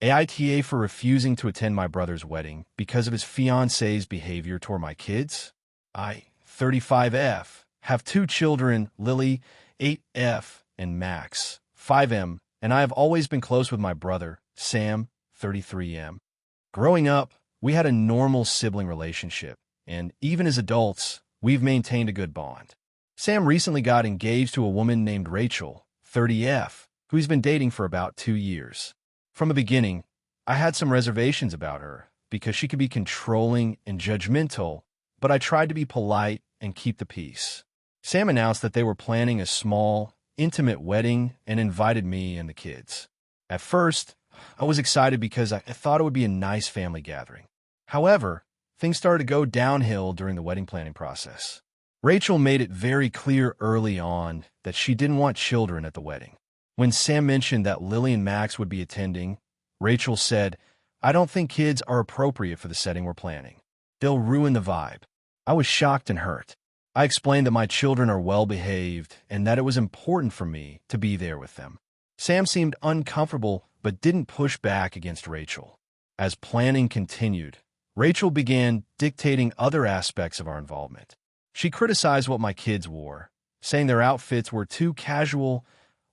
AITA for refusing to attend my brother's wedding because of his fiance's behavior toward my kids. I, 35F, have two children, Lily, 8F, and Max, 5M, and I have always been close with my brother, Sam, 33M. Growing up, we had a normal sibling relationship, and even as adults, we've maintained a good bond. Sam recently got engaged to a woman named Rachel, 30F, who he's been dating for about 2 years. From the beginning, I had some reservations about her because she could be controlling and judgmental, but I tried to be polite and keep the peace. Sam announced that they were planning a small, intimate wedding and invited me and the kids. At first, I was excited because I thought it would be a nice family gathering. However, things started to go downhill during the wedding planning process. Rachel made it very clear early on that she didn't want children at the wedding. When Sam mentioned that Lily and Max would be attending, Rachel said, "I don't think kids are appropriate for the setting we're planning. They'll ruin the vibe." I was shocked and hurt. I explained that my children are well-behaved and that it was important for me to be there with them. Sam seemed uncomfortable but didn't push back against Rachel. As planning continued, Rachel began dictating other aspects of our involvement. She criticized what my kids wore, saying their outfits were too casual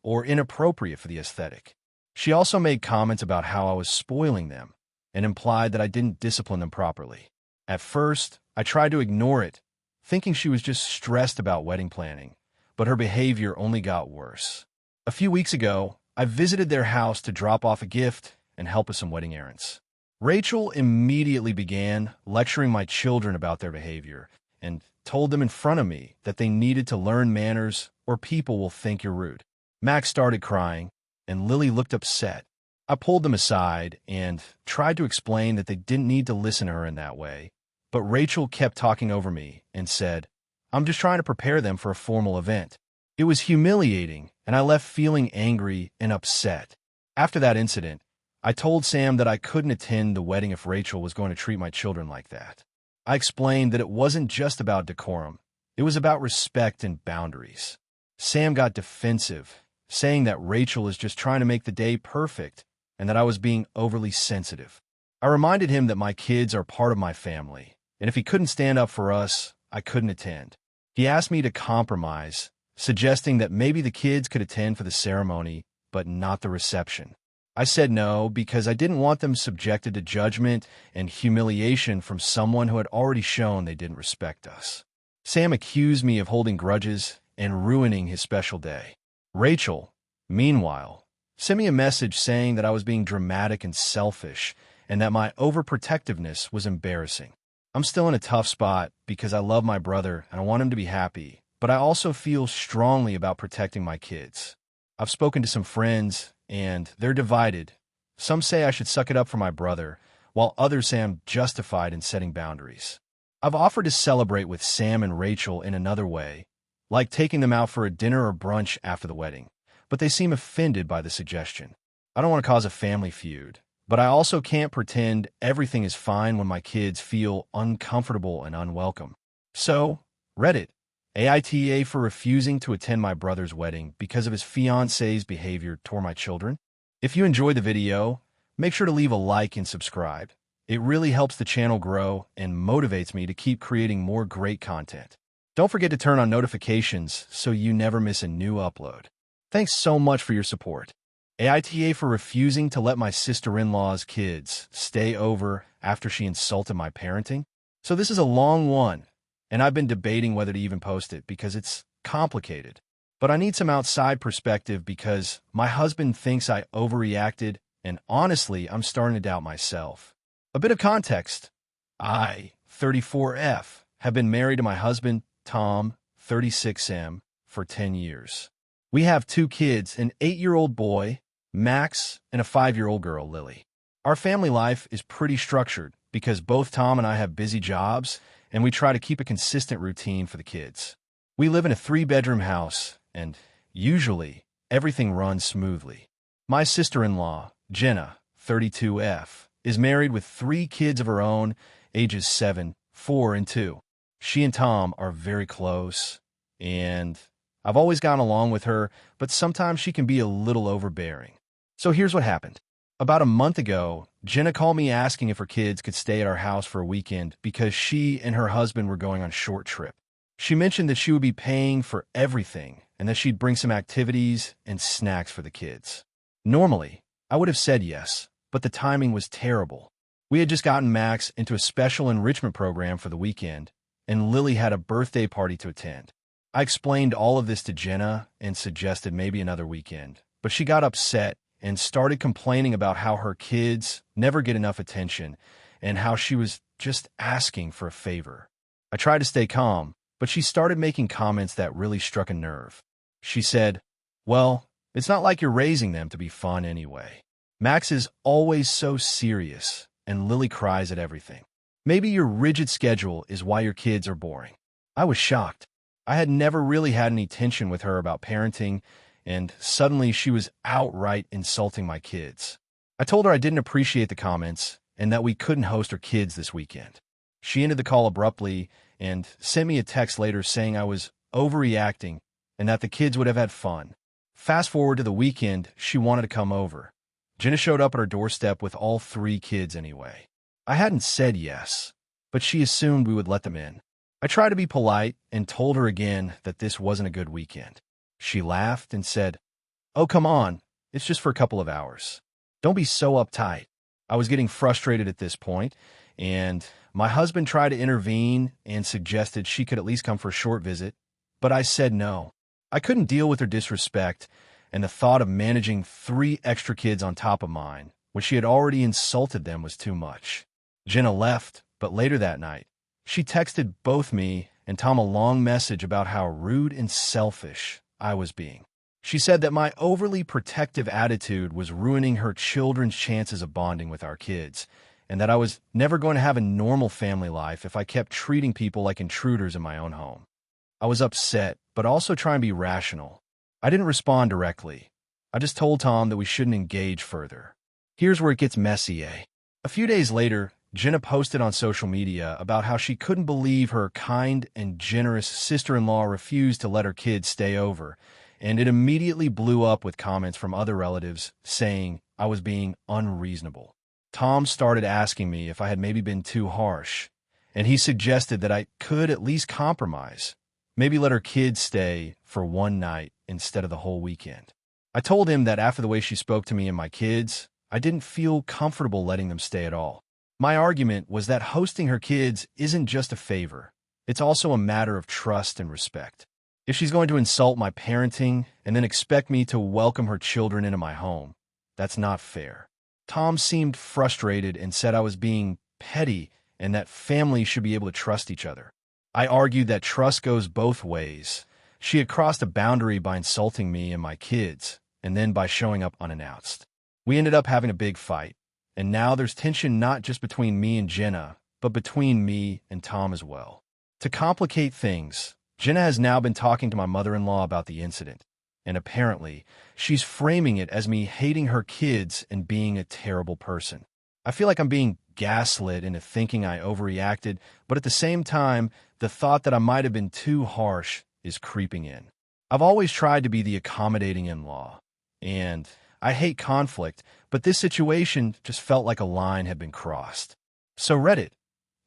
or inappropriate for the aesthetic. She also made comments about how I was spoiling them and implied that I didn't discipline them properly. At first, I tried to ignore it, thinking she was just stressed about wedding planning, but her behavior only got worse. A few weeks ago, I visited their house to drop off a gift and help with some wedding errands. Rachel immediately began lecturing my children about their behavior and told them in front of me that they needed to learn manners or people will think you're rude. Max started crying, and Lily looked upset. I pulled them aside and tried to explain that they didn't need to listen to her in that way, but Rachel kept talking over me and said, "I'm just trying to prepare them for a formal event." It was humiliating, and I left feeling angry and upset. After that incident, I told Sam that I couldn't attend the wedding if Rachel was going to treat my children like that. I explained that it wasn't just about decorum. It was about respect and boundaries. Sam got defensive, saying that Rachel is just trying to make the day perfect and that I was being overly sensitive. I reminded him that my kids are part of my family, and if he couldn't stand up for us, I couldn't attend. He asked me to compromise, suggesting that maybe the kids could attend for the ceremony, but not the reception. I said no because I didn't want them subjected to judgment and humiliation from someone who had already shown they didn't respect us. Sam accused me of holding grudges and ruining his special day. Rachel, meanwhile, sent me a message saying that I was being dramatic and selfish and that my overprotectiveness was embarrassing. I'm still in a tough spot because I love my brother and I want him to be happy, but I also feel strongly about protecting my kids. I've spoken to some friends, and they're divided. Some say I should suck it up for my brother, while others say I'm justified in setting boundaries. I've offered to celebrate with Sam and Rachel in another way, like taking them out for a dinner or brunch after the wedding, but they seem offended by the suggestion. I don't want to cause a family feud, but I also can't pretend everything is fine when my kids feel uncomfortable and unwelcome. So, Reddit, AITA for refusing to attend my brother's wedding because of his fiance's behavior toward my children. If you enjoyed the video, make sure to leave a like and subscribe. It really helps the channel grow and motivates me to keep creating more great content. Don't forget to turn on notifications so you never miss a new upload. Thanks so much for your support. AITA for refusing to let my sister-in-law's kids stay over after she insulted my parenting. So this is a long one, and I've been debating whether to even post it because it's complicated. But I need some outside perspective because my husband thinks I overreacted, and honestly, I'm starting to doubt myself. A bit of context. I, 34F, have been married to my husband, Tom, 36M, for 10 years. We have 2 kids, an 8-year-old boy, Max, and a 5-year-old girl, Lily. Our family life is pretty structured because both Tom and I have busy jobs, and we try to keep a consistent routine for the kids. We live in a 3-bedroom house, and usually, everything runs smoothly. My sister-in-law, Jenna, 32F, is married with 3 kids of her own, ages 7, 4, and 2. She and Tom are very close, and I've always gotten along with her, but sometimes she can be a little overbearing. So here's what happened. About a month ago, Jenna called me asking if her kids could stay at our house for a weekend because she and her husband were going on a short trip. She mentioned that she would be paying for everything and that she'd bring some activities and snacks for the kids. Normally, I would have said yes, but the timing was terrible. We had just gotten Max into a special enrichment program for the weekend, and Lily had a birthday party to attend. I explained all of this to Jenna and suggested maybe another weekend, but she got upset and started complaining about how her kids never get enough attention and how she was just asking for a favor. I tried to stay calm, but she started making comments that really struck a nerve. She said, "Well, it's not like you're raising them to be fun anyway. Max is always so serious, and Lily cries at everything. Maybe your rigid schedule is why your kids are boring." I was shocked. I had never really had any tension with her about parenting, and suddenly she was outright insulting my kids. I told her I didn't appreciate the comments and that we couldn't host her kids this weekend. She ended the call abruptly and sent me a text later saying I was overreacting and that the kids would have had fun. Fast forward to the weekend, she wanted to come over. Jenna showed up at her doorstep with all 3 kids anyway. I hadn't said yes, but she assumed we would let them in. I tried to be polite and told her again that this wasn't a good weekend. She laughed and said, "Oh, come on, it's just for a couple of hours. Don't be so uptight." I was getting frustrated at this point, and my husband tried to intervene and suggested she could at least come for a short visit, but I said no. I couldn't deal with her disrespect, and the thought of managing 3 extra kids on top of mine when she had already insulted them was too much. Jenna left, but later that night, she texted both me and Tom a long message about how rude and selfish I was being. She said that my overly protective attitude was ruining her children's chances of bonding with our kids, and that I was never going to have a normal family life if I kept treating people like intruders in my own home. I was upset, but also trying to be rational. I didn't respond directly. I just told Tom that we shouldn't engage further. Here's where it gets messy, eh? A few days later, Jenna posted on social media about how she couldn't believe her kind and generous sister-in-law refused to let her kids stay over, and it immediately blew up with comments from other relatives saying I was being unreasonable. Tom started asking me if I had maybe been too harsh, and he suggested that I could at least compromise, maybe let her kids stay for one night instead of the whole weekend. I told him that after the way she spoke to me and my kids, I didn't feel comfortable letting them stay at all. My argument was that hosting her kids isn't just a favor. It's also a matter of trust and respect. If she's going to insult my parenting and then expect me to welcome her children into my home, that's not fair. Tom seemed frustrated and said I was being petty and that families should be able to trust each other. I argued that trust goes both ways. She had crossed a boundary by insulting me and my kids, and then by showing up unannounced. We ended up having a big fight. And now there's tension not just between me and Jenna, but between me and Tom as well. To complicate things, Jenna has now been talking to my mother-in-law about the incident, and apparently, she's framing it as me hating her kids and being a terrible person. I feel like I'm being gaslit into thinking I overreacted, but at the same time, the thought that I might have been too harsh is creeping in. I've always tried to be the accommodating in-law, and I hate conflict, but this situation just felt like a line had been crossed. So Reddit,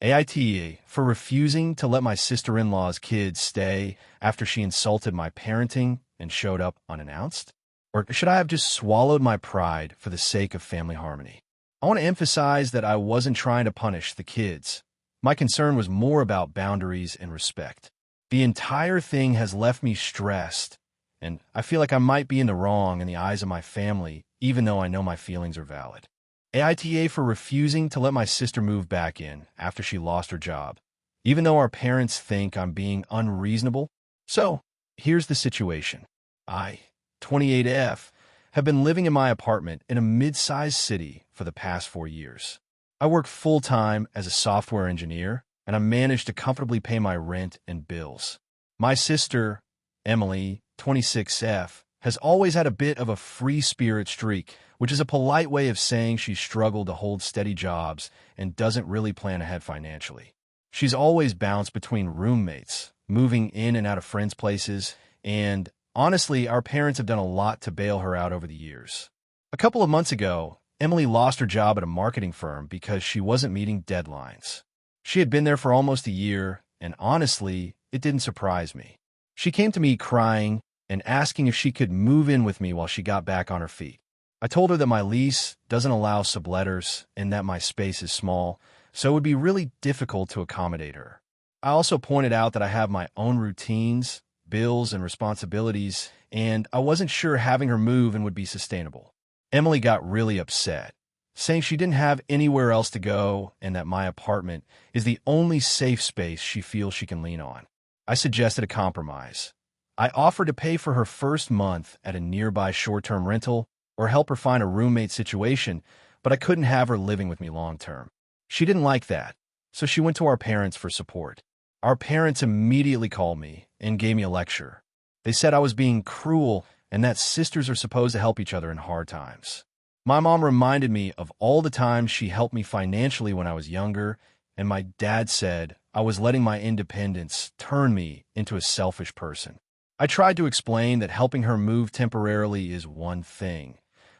AITA for refusing to let my sister-in-law's kids stay after she insulted my parenting and showed up unannounced? Or should I have just swallowed my pride for the sake of family harmony? I want to emphasize that I wasn't trying to punish the kids. My concern was more about boundaries and respect. The entire thing has left me stressed, and I feel like I might be in the wrong in the eyes of my family, even though I know my feelings are valid. AITA for refusing to let my sister move back in after she lost her job, even though our parents think I'm being unreasonable. So, here's the situation. I, 28F, have been living in my apartment in a mid-sized city for the past 4 years. I work full-time as a software engineer, and I manage to comfortably pay my rent and bills. My sister, Emily, 26F, has always had a bit of a free spirit streak, which is a polite way of saying she's struggled to hold steady jobs and doesn't really plan ahead financially. She's always bounced between roommates, moving in and out of friends' places, and honestly, our parents have done a lot to bail her out over the years. A couple of months ago, Emily lost her job at a marketing firm because she wasn't meeting deadlines. She had been there for almost a year, and honestly, it didn't surprise me. She came to me crying and asking if she could move in with me while she got back on her feet. I told her that my lease doesn't allow subletters and that my space is small, so it would be really difficult to accommodate her. I also pointed out that I have my own routines, bills, and responsibilities, and I wasn't sure having her move in would be sustainable. Emily got really upset, saying she didn't have anywhere else to go and that my apartment is the only safe space she feels she can lean on. I suggested a compromise. I offered to pay for her first month at a nearby short-term rental or help her find a roommate situation, but I couldn't have her living with me long-term. She didn't like that, so she went to our parents for support. Our parents immediately called me and gave me a lecture. They said I was being cruel and that sisters are supposed to help each other in hard times. My mom reminded me of all the times she helped me financially when I was younger, and my dad said I was letting my independence turn me into a selfish person. I tried to explain that helping her move temporarily is one thing,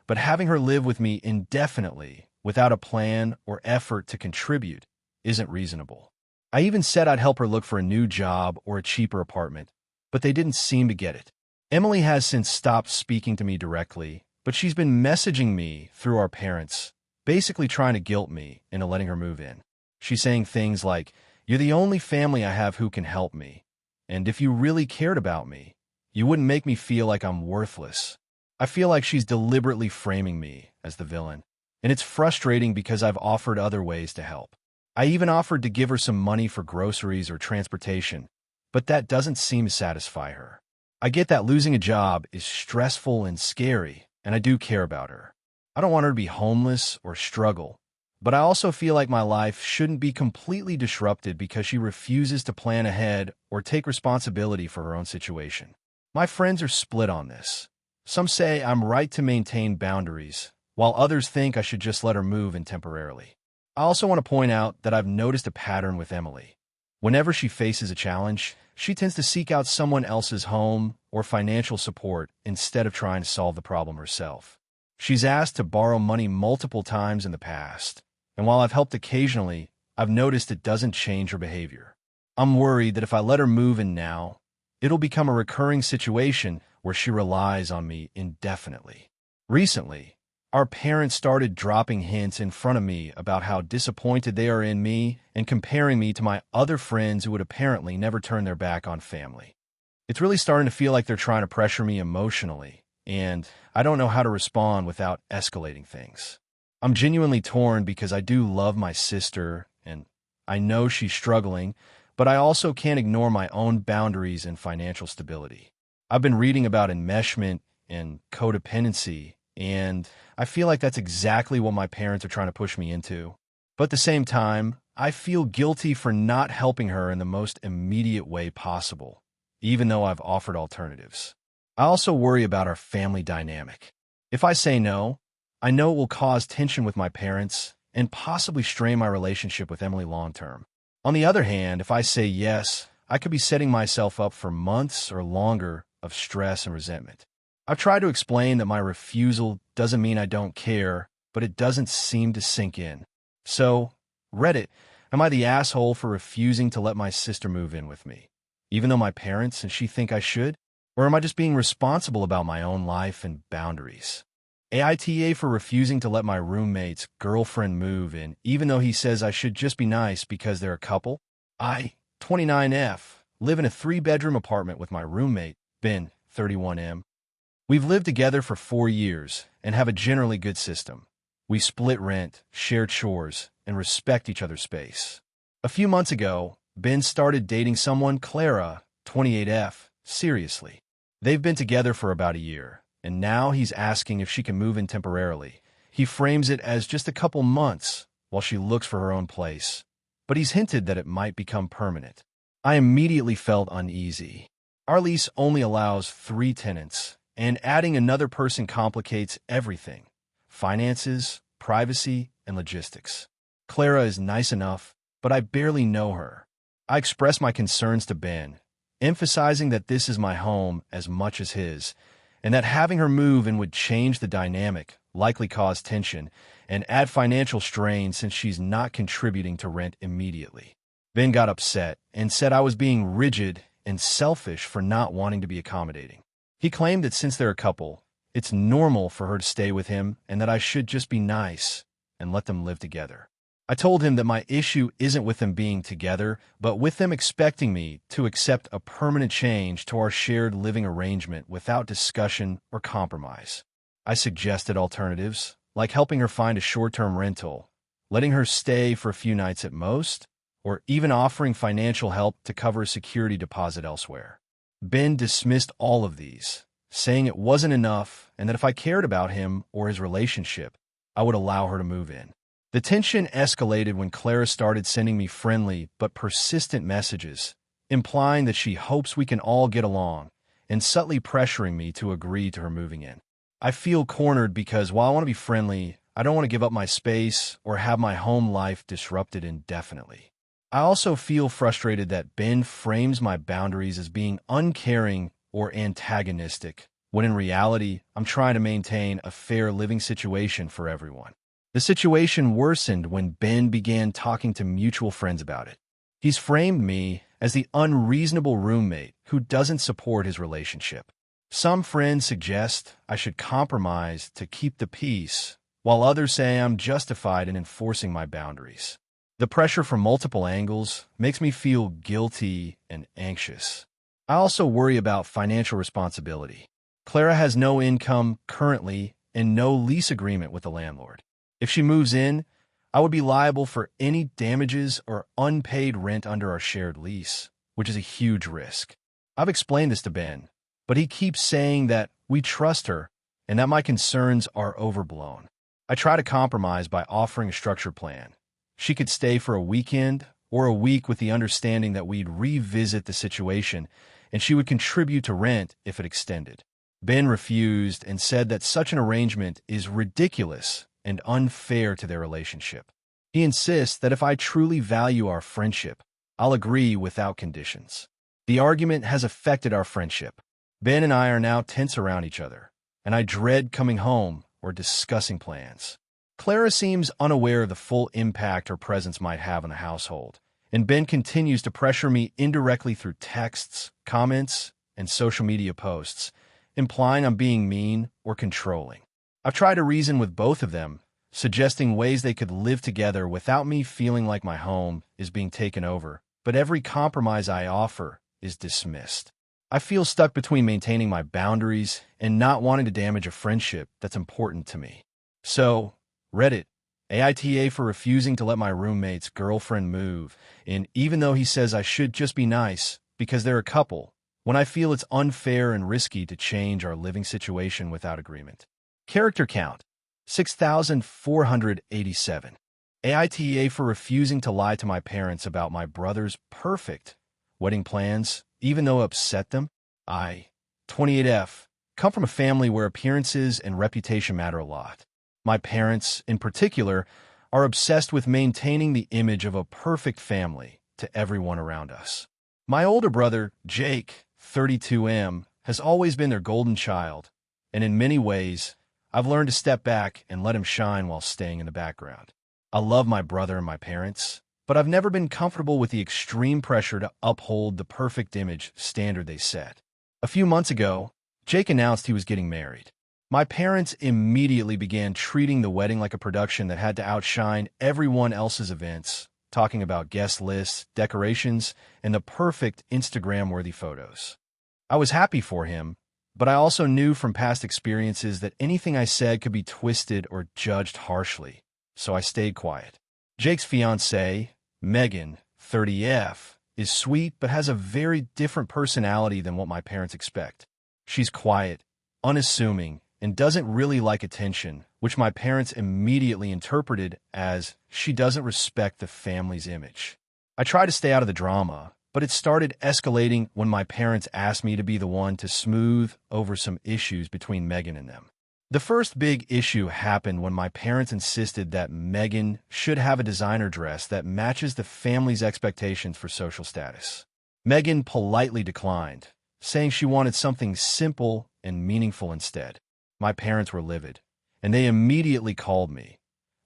but having her live with me indefinitely without a plan or effort to contribute isn't reasonable. I even said I'd help her look for a new job or a cheaper apartment, but they didn't seem to get it. Emily has since stopped speaking to me directly, but she's been messaging me through our parents, basically trying to guilt me into letting her move in. She's saying things like, "You're the only family I have who can help me, and if you really cared about me, you wouldn't make me feel like I'm worthless." I feel like she's deliberately framing me as the villain, and it's frustrating because I've offered other ways to help. I even offered to give her some money for groceries or transportation, but that doesn't seem to satisfy her. I get that losing a job is stressful and scary, and I do care about her. I don't want her to be homeless or struggle, but I also feel like my life shouldn't be completely disrupted because she refuses to plan ahead or take responsibility for her own situation. My friends are split on this. Some say I'm right to maintain boundaries, while others think I should just let her move in temporarily. I also want to point out that I've noticed a pattern with Emily. Whenever she faces a challenge, she tends to seek out someone else's home or financial support instead of trying to solve the problem herself. She's asked to borrow money multiple times in the past, and while I've helped occasionally, I've noticed it doesn't change her behavior. I'm worried that if I let her move in now, it'll become a recurring situation where she relies on me indefinitely. Recently, our parents started dropping hints in front of me about how disappointed they are in me and comparing me to my other friends who would apparently never turn their back on family. It's really starting to feel like they're trying to pressure me emotionally, and I don't know how to respond without escalating things. I'm genuinely torn because I do love my sister, and I know she's struggling, but I also can't ignore my own boundaries and financial stability. I've been reading about enmeshment and codependency, and I feel like that's exactly what my parents are trying to push me into. But at the same time, I feel guilty for not helping her in the most immediate way possible, even though I've offered alternatives. I also worry about our family dynamic. If I say no, I know it will cause tension with my parents and possibly strain my relationship with Emily long-term. On the other hand, if I say yes, I could be setting myself up for months or longer of stress and resentment. I've tried to explain that my refusal doesn't mean I don't care, but it doesn't seem to sink in. So, Reddit, am I the asshole for refusing to let my sister move in with me, even though my parents and she think I should? Or am I just being responsible about my own life and boundaries? AITA for refusing to let my roommate's girlfriend move in, even though he says I should just be nice because they're a couple? I, 29F, live in a 3-bedroom apartment with my roommate, Ben, 31M. We've lived together for 4 years and have a generally good system. We split rent, share chores, and respect each other's space. A few months ago, Ben started dating someone, Clara, 28F, seriously. They've been together for about a year, and now he's asking if she can move in temporarily. He frames it as just a couple months while she looks for her own place, but he's hinted that it might become permanent. I immediately felt uneasy. Our lease only allows 3 tenants, and adding another person complicates everything: finances, privacy, and logistics. Clara is nice enough, but I barely know her. I express my concerns to Ben, emphasizing that this is my home as much as his, and that having her move in would change the dynamic likely cause tension, and add financial strain since she's not contributing to rent immediately. Ben got upset and said I was being rigid and selfish for not wanting to be accommodating. He claimed that since they're a couple, it's normal for her to stay with him and that I should just be nice and let them live together. I told him that my issue isn't with them being together, but with them expecting me to accept a permanent change to our shared living arrangement without discussion or compromise. I suggested alternatives, like helping her find a short-term rental, letting her stay for a few nights at most, or even offering financial help to cover a security deposit elsewhere. Ben dismissed all of these, saying it wasn't enough and that if I cared about him or his relationship, I would allow her to move in. The tension escalated when Clara started sending me friendly but persistent messages, implying that she hopes we can all get along, and subtly pressuring me to agree to her moving in. I feel cornered because while I want to be friendly, I don't want to give up my space or have my home life disrupted indefinitely. I also feel frustrated that Ben frames my boundaries as being uncaring or antagonistic, when in reality, I'm trying to maintain a fair living situation for everyone. The situation worsened when Ben began talking to mutual friends about it. He's framed me as the unreasonable roommate who doesn't support his relationship. Some friends suggest I should compromise to keep the peace, while others say I'm justified in enforcing my boundaries. The pressure from multiple angles makes me feel guilty and anxious. I also worry about financial responsibility. Clara has no income currently and no lease agreement with the landlord. If she moves in, I would be liable for any damages or unpaid rent under our shared lease, which is a huge risk. I've explained this to Ben, but he keeps saying that we trust her and that my concerns are overblown. I try to compromise by offering a structured plan. She could stay for a weekend or a week with the understanding that we'd revisit the situation and she would contribute to rent if it extended. Ben refused and said that such an arrangement is ridiculous and unfair to their relationship. He insists that if I truly value our friendship, I'll agree without conditions. The argument has affected our friendship. Ben and I are now tense around each other, and I dread coming home or discussing plans. Clara seems unaware of the full impact her presence might have on the household, and Ben continues to pressure me indirectly through texts, comments, and social media posts, implying I'm being mean or controlling. I've tried to reason with both of them, suggesting ways they could live together without me feeling like my home is being taken over, but every compromise I offer is dismissed. I feel stuck between maintaining my boundaries and not wanting to damage a friendship that's important to me. So, Reddit, AITA for refusing to let my roommate's girlfriend move, and even though he says I should just be nice because they're a couple, when I feel it's unfair and risky to change our living situation without agreement. Character count, 6,487. AITA for refusing to lie to my parents about my brother's perfect wedding plans, even though it upset them. 28F, come from a family where appearances and reputation matter a lot. My parents, in particular, are obsessed with maintaining the image of a perfect family to everyone around us. My older brother, Jake, 32M, has always been their golden child, and in many ways, I've learned to step back and let him shine while staying in the background. I love my brother and my parents, but I've never been comfortable with the extreme pressure to uphold the perfect image standard they set. A few months ago, Jake announced he was getting married. My parents immediately began treating the wedding like a production that had to outshine everyone else's events, talking about guest lists, decorations, and the perfect Instagram-worthy photos. I was happy for him, but I also knew from past experiences that anything I said could be twisted or judged harshly, so I stayed quiet. Jake's fiancée, Megan, 30F, is sweet but has a very different personality than what my parents expect. She's quiet, unassuming, and doesn't really like attention, which my parents immediately interpreted as she doesn't respect the family's image. I try to stay out of the drama, but it started escalating when my parents asked me to be the one to smooth over some issues between Megan and them. The first big issue happened when my parents insisted that Megan should have a designer dress that matches the family's expectations for social status. Megan politely declined, saying she wanted something simple and meaningful instead. My parents were livid, and they immediately called me,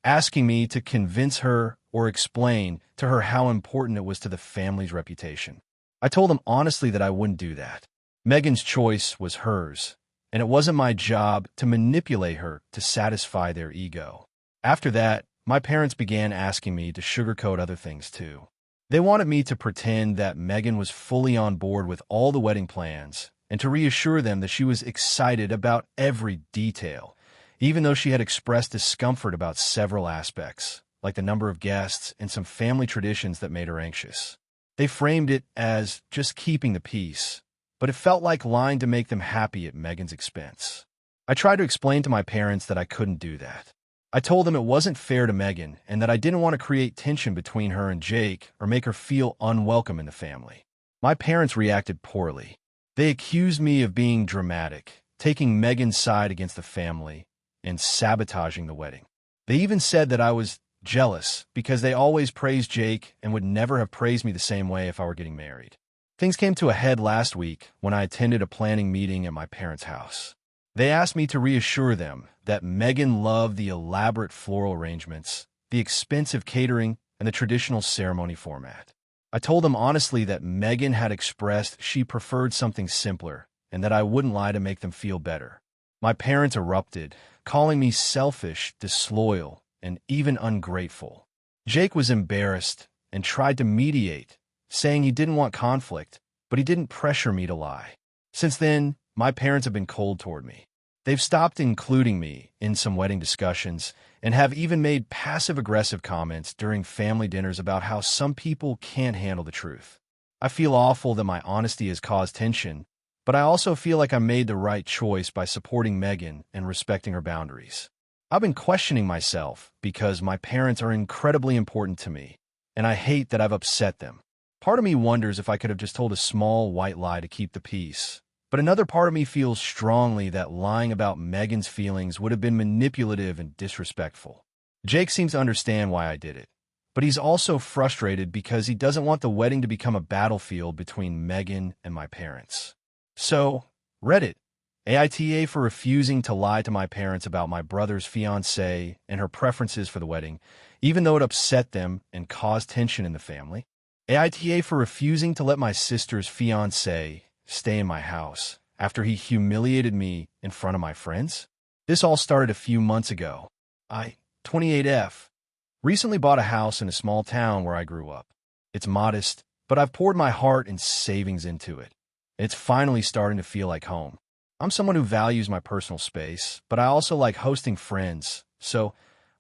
asking me to convince her or explain to her how important it was to the family's reputation. I told them honestly that I wouldn't do that. Megan's choice was hers, and it wasn't my job to manipulate her to satisfy their ego. After that, my parents began asking me to sugarcoat other things too. They wanted me to pretend that Megan was fully on board with all the wedding plans and to reassure them that she was excited about every detail, even though she had expressed discomfort about several aspects, like the number of guests and some family traditions that made her anxious. They framed it as just keeping the peace, but it felt like lying to make them happy at Megan's expense. I tried to explain to my parents that I couldn't do that. I told them it wasn't fair to Megan and that I didn't want to create tension between her and Jake or make her feel unwelcome in the family. My parents reacted poorly. They accused me of being dramatic, taking Megan's side against the family, and sabotaging the wedding. They even said that I was jealous because they always praised Jake and would never have praised me the same way if I were getting married. Things came to a head last week when I attended a planning meeting at my parents' house. They asked me to reassure them that Megan loved the elaborate floral arrangements, the expensive catering, and the traditional ceremony format. I told them honestly that Megan had expressed she preferred something simpler and that I wouldn't lie to make them feel better. My parents erupted, calling me selfish, disloyal, and even ungrateful. Jake was embarrassed and tried to mediate, saying he didn't want conflict, but he didn't pressure me to lie. Since then, my parents have been cold toward me. They've stopped including me in some wedding discussions and have even made passive-aggressive comments during family dinners about how some people can't handle the truth. I feel awful that my honesty has caused tension, but I also feel like I made the right choice by supporting Megan and respecting her boundaries. I've been questioning myself because my parents are incredibly important to me, and I hate that I've upset them. Part of me wonders if I could have just told a small white lie to keep the peace. But another part of me feels strongly that lying about Megan's feelings would have been manipulative and disrespectful. Jake seems to understand why I did it, but he's also frustrated because he doesn't want the wedding to become a battlefield between Megan and my parents. So, Reddit, AITA for refusing to lie to my parents about my brother's fiancée and her preferences for the wedding, even though it upset them and caused tension in the family. AITA for refusing to let my sister's fiancé stay in my house after he humiliated me in front of my friends. This all started a few months ago. I, 28F, recently bought a house in a small town where I grew up. It's modest, but I've poured my heart and savings into it. It's finally starting to feel like home. I'm someone who values my personal space, but I also like hosting friends, so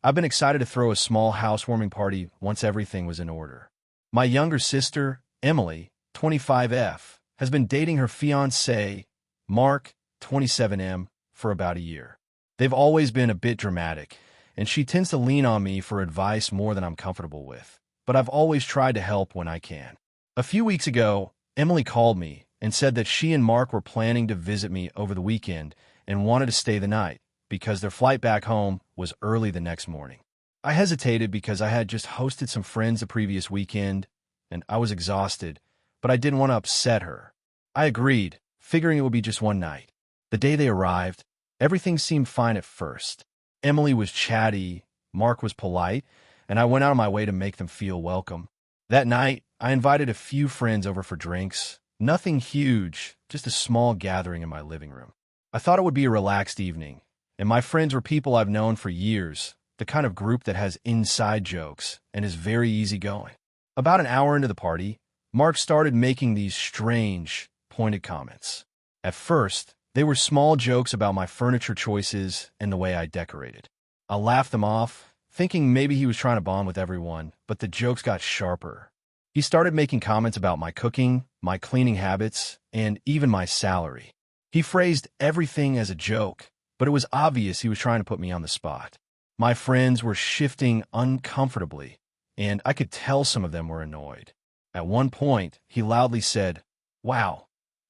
I've been excited to throw a small housewarming party once everything was in order. My younger sister, Emily, 25F, has been dating her fiancé, Mark, 27M, for about a year. They've always been a bit dramatic, and she tends to lean on me for advice more than I'm comfortable with, but I've always tried to help when I can. A few weeks ago, Emily called me and said that she and Mark were planning to visit me over the weekend and wanted to stay the night because their flight back home was early the next morning. I hesitated because I had just hosted some friends the previous weekend, and I was exhausted, but I didn't want to upset her. I agreed, figuring it would be just one night. The day they arrived, everything seemed fine at first. Emily was chatty, Mark was polite, and I went out of my way to make them feel welcome. That night, I invited a few friends over for drinks. Nothing huge, just a small gathering in my living room. I thought it would be a relaxed evening, and my friends were people I've known for years, the kind of group that has inside jokes and is very easygoing. About an hour into the party, Mark started making these strange, pointed comments. At first, they were small jokes about my furniture choices and the way I decorated. I laughed them off, thinking maybe he was trying to bond with everyone, but the jokes got sharper. He started making comments about my cooking, my cleaning habits, and even my salary. He phrased everything as a joke, but it was obvious he was trying to put me on the spot. My friends were shifting uncomfortably, and I could tell some of them were annoyed. At one point, he loudly said, "Wow,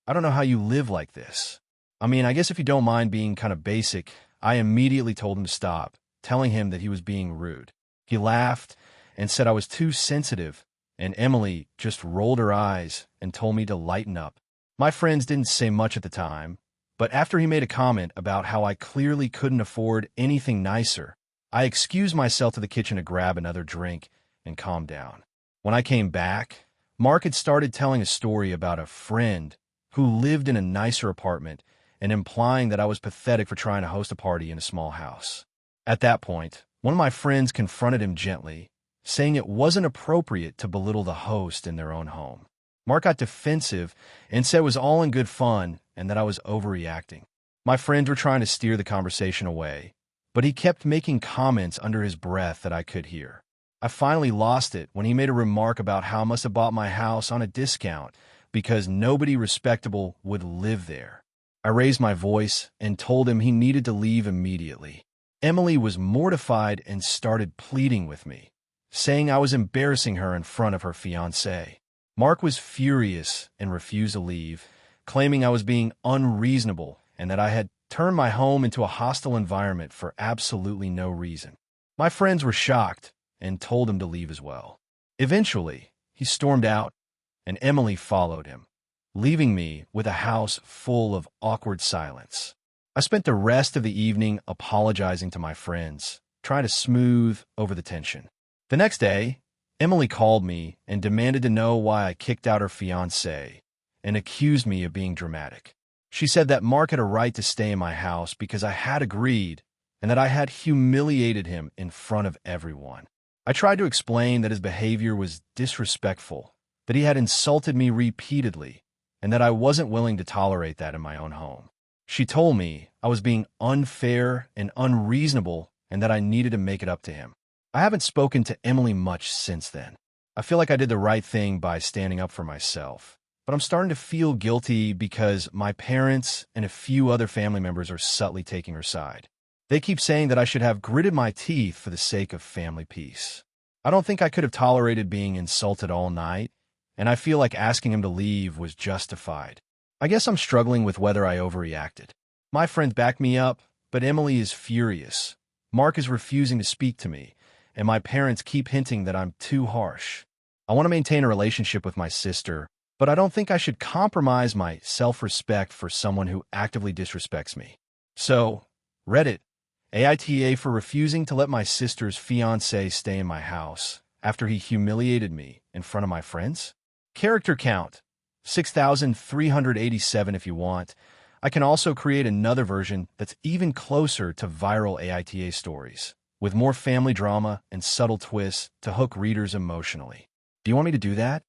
I don't know how you live like this." I mean, I guess if you don't mind being kind of basic, I immediately told him to stop, telling him that he was being rude. He laughed and said I was too sensitive, and Emily just rolled her eyes and told me to lighten up. My friends didn't say much at the time, But after he made a comment about how I clearly couldn't afford anything nicer, I excused myself to the kitchen to grab another drink and calm down. When I came back, Mark had started telling a story about a friend who lived in a nicer apartment and implying that I was pathetic for trying to host a party in a small house. At that point, one of my friends confronted him gently, saying it wasn't appropriate to belittle the host in their own home. Mark got defensive and said it was all in good fun and that I was overreacting. My friends were trying to steer the conversation away, but he kept making comments under his breath that I could hear. I finally lost it when he made a remark about how I must have bought my house on a discount because nobody respectable would live there. I raised my voice and told him he needed to leave immediately. Emily was mortified and started pleading with me, saying I was embarrassing her in front of her fiancé. Mark was furious and refused to leave, claiming I was being unreasonable and that I had turned my home into a hostile environment for absolutely no reason. My friends were shocked and told him to leave as well. Eventually, he stormed out, and Emily followed him, leaving me with a house full of awkward silence. I spent the rest of the evening apologizing to my friends, trying to smooth over the tension. The next day, Emily called me and demanded to know why I kicked out her fiancé and accused me of being dramatic. She said that Mark had a right to stay in my house because I had agreed and that I had humiliated him in front of everyone. I tried to explain that his behavior was disrespectful, that he had insulted me repeatedly, and that I wasn't willing to tolerate that in my own home. She told me I was being unfair and unreasonable and that I needed to make it up to him. I haven't spoken to Emily much since then. I feel like I did the right thing by standing up for myself, but I'm starting to feel guilty because my parents and a few other family members are subtly taking her side. They keep saying that I should have gritted my teeth for the sake of family peace. I don't think I could have tolerated being insulted all night, and I feel like asking him to leave was justified. I guess I'm struggling with whether I overreacted. My friends back me up, but Emily is furious. Mark is refusing to speak to me, and my parents keep hinting that I'm too harsh. I want to maintain a relationship with my sister, but I don't think I should compromise my self-respect for someone who actively disrespects me. So, Reddit, AITA for refusing to let my sister's fiancé stay in my house after he humiliated me in front of my friends? Character count, 6,387 if you want. I can also create another version that's even closer to viral AITA stories, with more family drama and subtle twists to hook readers emotionally. Do you want me to do that?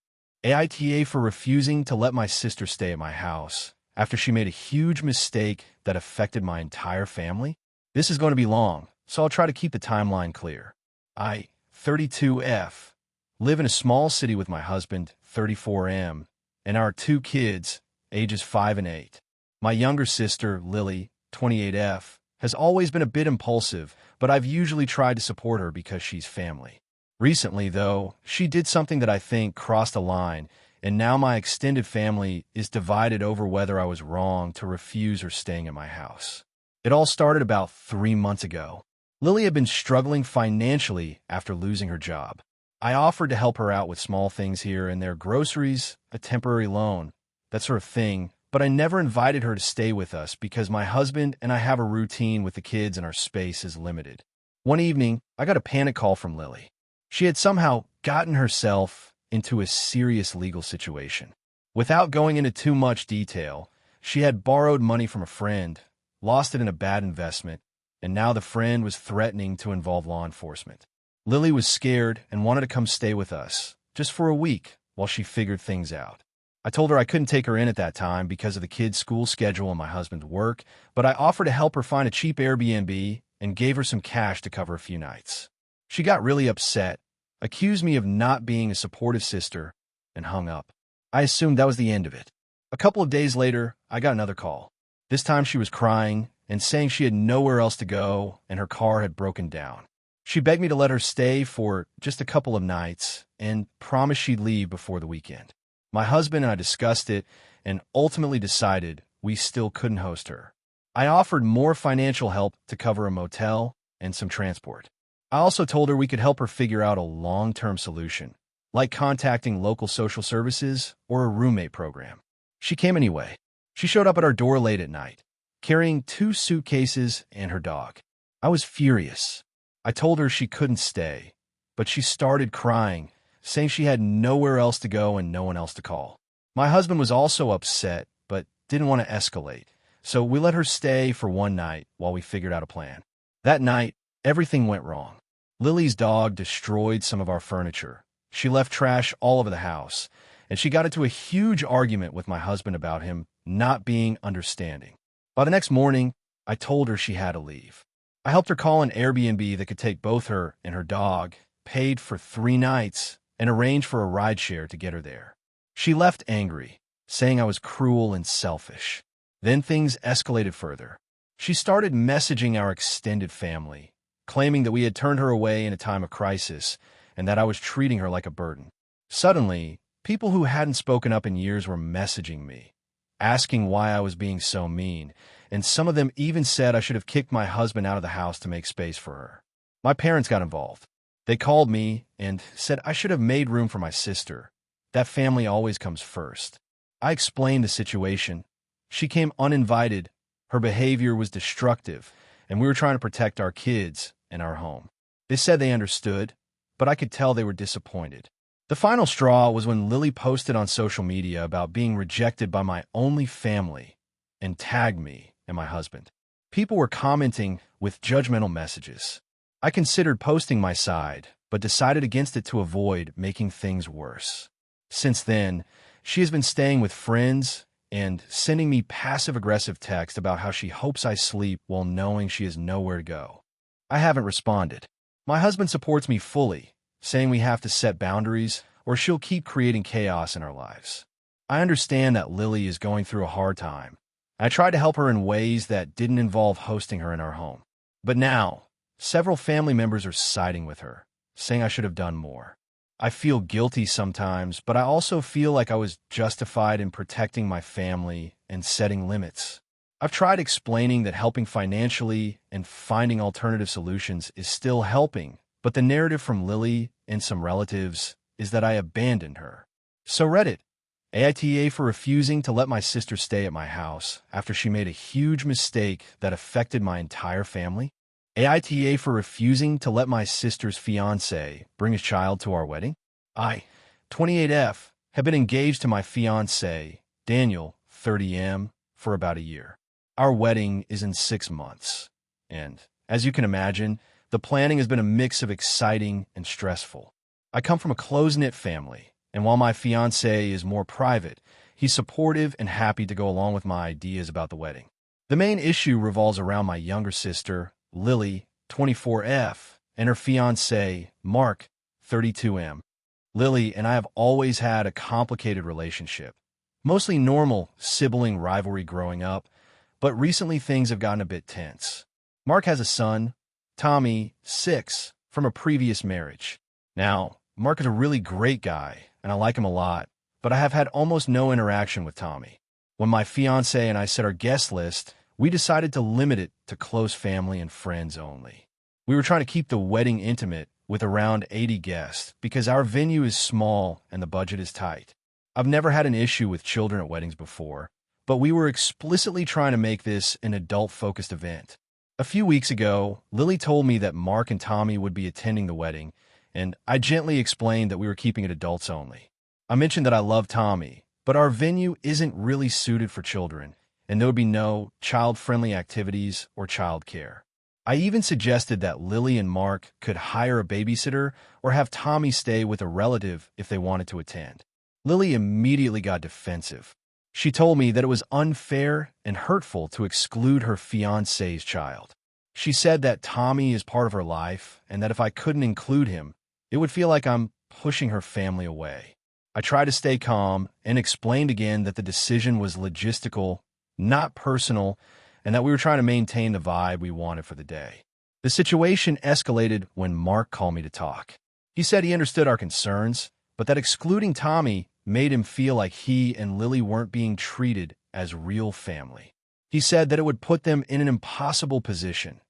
AITA for refusing to let my sister stay at my house after she made a huge mistake that affected my entire family? This is going to be long, so I'll try to keep the timeline clear. I, 32F, live in a small city with my husband, 34M, and our 2 kids, ages 5 and 8. My younger sister, Lily, 28F, has always been a bit impulsive, but I've usually tried to support her because she's family. Recently, though, she did something that I think crossed a line, and now my extended family is divided over whether I was wrong to refuse her staying at my house. It all started about 3 months ago. Lily had been struggling financially after losing her job. I offered to help her out with small things here and there, groceries, a temporary loan, that sort of thing, but I never invited her to stay with us because my husband and I have a routine with the kids and our space is limited. One evening, I got a panic call from Lily. She had somehow gotten herself into a serious legal situation. Without going into too much detail, she had borrowed money from a friend, lost it in a bad investment, and now the friend was threatening to involve law enforcement. Lily was scared and wanted to come stay with us, just for a week, while she figured things out. I told her I couldn't take her in at that time because of the kids' school schedule and my husband's work, but I offered to help her find a cheap Airbnb and gave her some cash to cover a few nights. She got really upset, accused me of not being a supportive sister, and hung up. I assumed that was the end of it. A couple of days later, I got another call. This time she was crying and saying she had nowhere else to go and her car had broken down. She begged me to let her stay for just a couple of nights and promised she'd leave before the weekend. My husband and I discussed it and ultimately decided we still couldn't host her. I offered more financial help to cover a motel and some transport. I also told her we could help her figure out a long-term solution, like contacting local social services or a roommate program. She came anyway. She showed up at our door late at night, carrying 2 suitcases and her dog. I was furious. I told her she couldn't stay, but she started crying, saying she had nowhere else to go and no one else to call. My husband was also upset, but didn't want to escalate, so we let her stay for one night while we figured out a plan. That night, everything went wrong. Lily's dog destroyed some of our furniture. She left trash all over the house, and she got into a huge argument with my husband about him not being understanding. By the next morning, I told her she had to leave. I helped her call an Airbnb that could take both her and her dog, paid for 3 nights, and arranged for a rideshare to get her there. She left angry, saying I was cruel and selfish. Then things escalated further. She started messaging our extended family, claiming that we had turned her away in a time of crisis and that I was treating her like a burden. Suddenly, people who hadn't spoken up in years were messaging me, asking why I was being so mean, and some of them even said I should have kicked my husband out of the house to make space for her. My parents got involved. They called me and said I should have made room for my sister. That family always comes first. I explained the situation. She came uninvited. Her behavior was destructive, and we were trying to protect our kids and our home. They said they understood, but I could tell they were disappointed. The final straw was when Lily posted on social media about being rejected by my only family and tagged me and my husband. People were commenting with judgmental messages. I considered posting my side, but decided against it to avoid making things worse. Since then, she has been staying with friends and sending me passive-aggressive texts about how she hopes I sleep while knowing she has nowhere to go. I haven't responded. My husband supports me fully, saying we have to set boundaries or she'll keep creating chaos in our lives. I understand that Lily is going through a hard time. I tried to help her in ways that didn't involve hosting her in our home. But now, several family members are siding with her, saying I should have done more. I feel guilty sometimes, but I also feel like I was justified in protecting my family and setting limits. I've tried explaining that helping financially and finding alternative solutions is still helping, but the narrative from Lily and some relatives is that I abandoned her. So Reddit, AITA for refusing to let my sister stay at my house after she made a huge mistake that affected my entire family. AITA for refusing to let my sister's fiancé bring his child to our wedding. I, 28F, have been engaged to my fiancé, Daniel, 30M, for about a year. Our wedding is in 6 months. And, as you can imagine, the planning has been a mix of exciting and stressful. I come from a close-knit family, and while my fiancé is more private, he's supportive and happy to go along with my ideas about the wedding. The main issue revolves around my younger sister, Lily, 24F, and her fiancé, Mark, 32M. Lily and I have always had a complicated relationship, mostly normal sibling rivalry growing up, but recently things have gotten a bit tense. Mark has a son, Tommy, 6, from a previous marriage. Now, Mark is a really great guy, and I like him a lot, but I have had almost no interaction with Tommy. When my fiancé and I set our guest list, we decided to limit it to close family and friends only. We were trying to keep the wedding intimate with around 80 guests because our venue is small and the budget is tight. I've never had an issue with children at weddings before, but we were explicitly trying to make this an adult-focused event. A few weeks ago, Lily told me that Mark and Tommy would be attending the wedding, and I gently explained that we were keeping it adults only. I mentioned that I love Tommy, but our venue isn't really suited for children, and there would be no child-friendly activities or childcare. I even suggested that Lily and Mark could hire a babysitter or have Tommy stay with a relative if they wanted to attend. Lily immediately got defensive. She told me that it was unfair and hurtful to exclude her fiancé's child. She said that Tommy is part of her life and that if I couldn't include him, it would feel like I'm pushing her family away. I tried to stay calm and explained again that the decision was logistical, not personal, and that we were trying to maintain the vibe we wanted for the day. The situation escalated when Mark called me to talk. He said he understood our concerns, but that excluding Tommy made him feel like he and Lily weren't being treated as real family. He said that it would put them in an impossible position,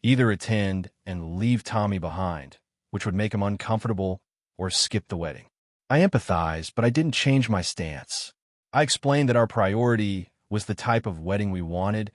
either attend and leave Tommy behind, which would make him uncomfortable, or skip the wedding. I empathized, but I didn't change my stance. I explained that our priority was the type of wedding we wanted,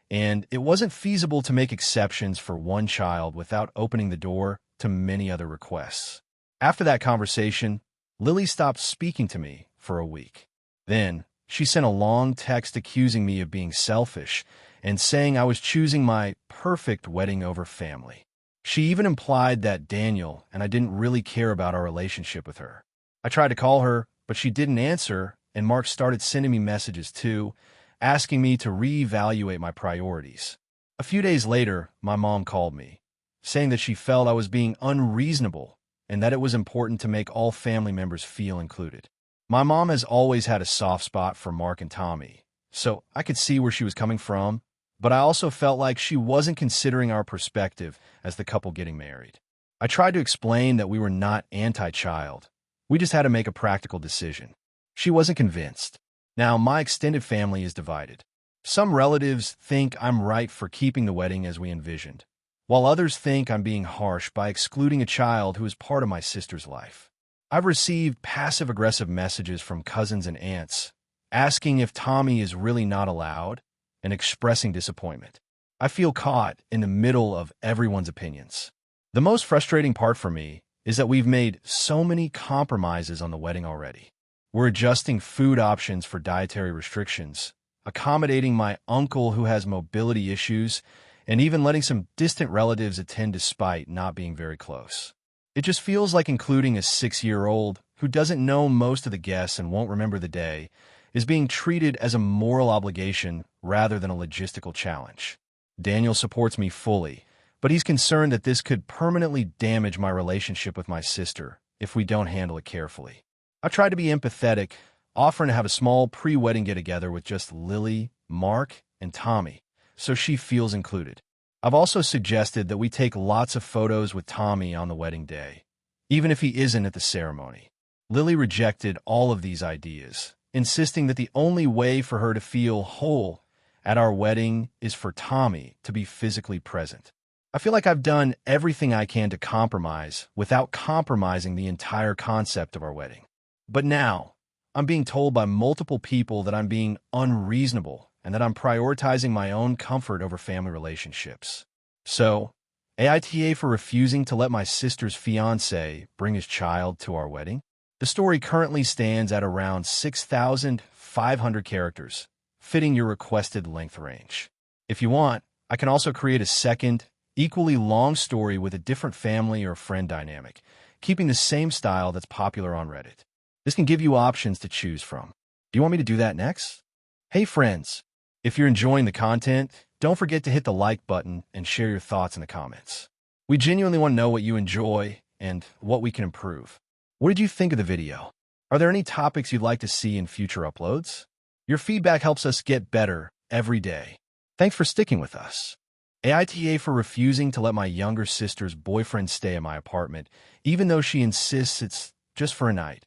and it wasn't feasible to make exceptions for one child without opening the door to many other requests. After that conversation, Lily stopped speaking to me for a week. Then, she sent a long text accusing me of being selfish and saying I was choosing my perfect wedding over family. She even implied that Daniel and I didn't really care about our relationship with her. I tried to call her, but she didn't answer, and Mark started sending me messages too, asking me to reevaluate my priorities. A few days later, my mom called me, saying that she felt I was being unreasonable and that it was important to make all family members feel included. My mom has always had a soft spot for Mark and Tommy, so I could see where she was coming from, but I also felt like she wasn't considering our perspective as the couple getting married. I tried to explain that we were not anti-child. We just had to make a practical decision. She wasn't convinced. Now, my extended family is divided. Some relatives think I'm right for keeping the wedding as we envisioned, while others think I'm being harsh by excluding a child who is part of my sister's life. I've received passive-aggressive messages from cousins and aunts, asking if Tommy is really not allowed and expressing disappointment. I feel caught in the middle of everyone's opinions. The most frustrating part for me is that we've made so many compromises on the wedding already. We're adjusting food options for dietary restrictions, accommodating my uncle who has mobility issues, and even letting some distant relatives attend despite not being very close. It just feels like including a 6-year-old who doesn't know most of the guests and won't remember the day is being treated as a moral obligation rather than a logistical challenge. Daniel supports me fully, but he's concerned that this could permanently damage my relationship with my sister if we don't handle it carefully. I try to be empathetic, offering to have a small pre-wedding get-together with just Lily, Mark, and Tommy, so she feels included. I've also suggested that we take lots of photos with Tommy on the wedding day, even if he isn't at the ceremony. Lily rejected all of these ideas, insisting that the only way for her to feel whole at our wedding is for Tommy to be physically present. I feel like I've done everything I can to compromise without compromising the entire concept of our wedding. But now, I'm being told by multiple people that I'm being unreasonable and that I'm prioritizing my own comfort over family relationships. So, AITA for refusing to let my sister's fiancé bring his child to our wedding? The story currently stands at around 6,500 characters, fitting your requested length range. If you want, I can also create a second, equally long story with a different family or friend dynamic, keeping the same style that's popular on Reddit. This can give you options to choose from. Do you want me to do that next? Hey friends, if you're enjoying the content, don't forget to hit the like button and share your thoughts in the comments. We genuinely want to know what you enjoy and what we can improve. What did you think of the video? Are there any topics you'd like to see in future uploads? Your feedback helps us get better every day. Thanks for sticking with us. AITA for refusing to let my younger sister's boyfriend stay in my apartment, even though she insists it's just for a night.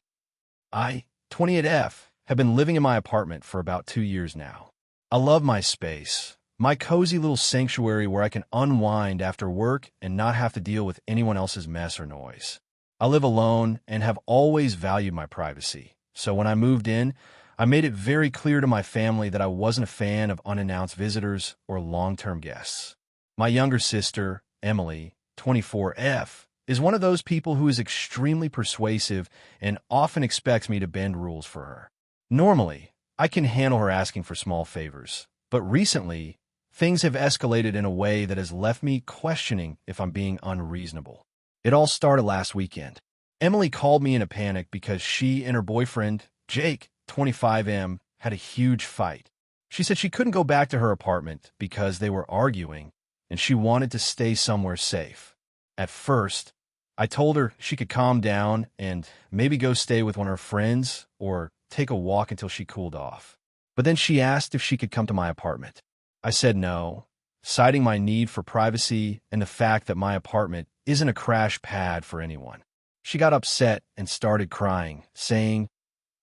I, 28F, have been living in my apartment for about 2 years now. I love my space, my cozy little sanctuary where I can unwind after work and not have to deal with anyone else's mess or noise. I live alone and have always valued my privacy, so when I moved in, I made it very clear to my family that I wasn't a fan of unannounced visitors or long-term guests. My younger sister, Emily, 24F, is one of those people who is extremely persuasive and often expects me to bend rules for her. Normally, I can handle her asking for small favors, but recently, things have escalated in a way that has left me questioning if I'm being unreasonable. It all started last weekend. Emily called me in a panic because she and her boyfriend, Jake, 25M, had a huge fight. She said she couldn't go back to her apartment because they were arguing, and she wanted to stay somewhere safe. At first, I told her she could calm down and maybe go stay with one of her friends or take a walk until she cooled off. But then she asked if she could come to my apartment. I said no, citing my need for privacy and the fact that my apartment isn't a crash pad for anyone. She got upset and started crying, saying,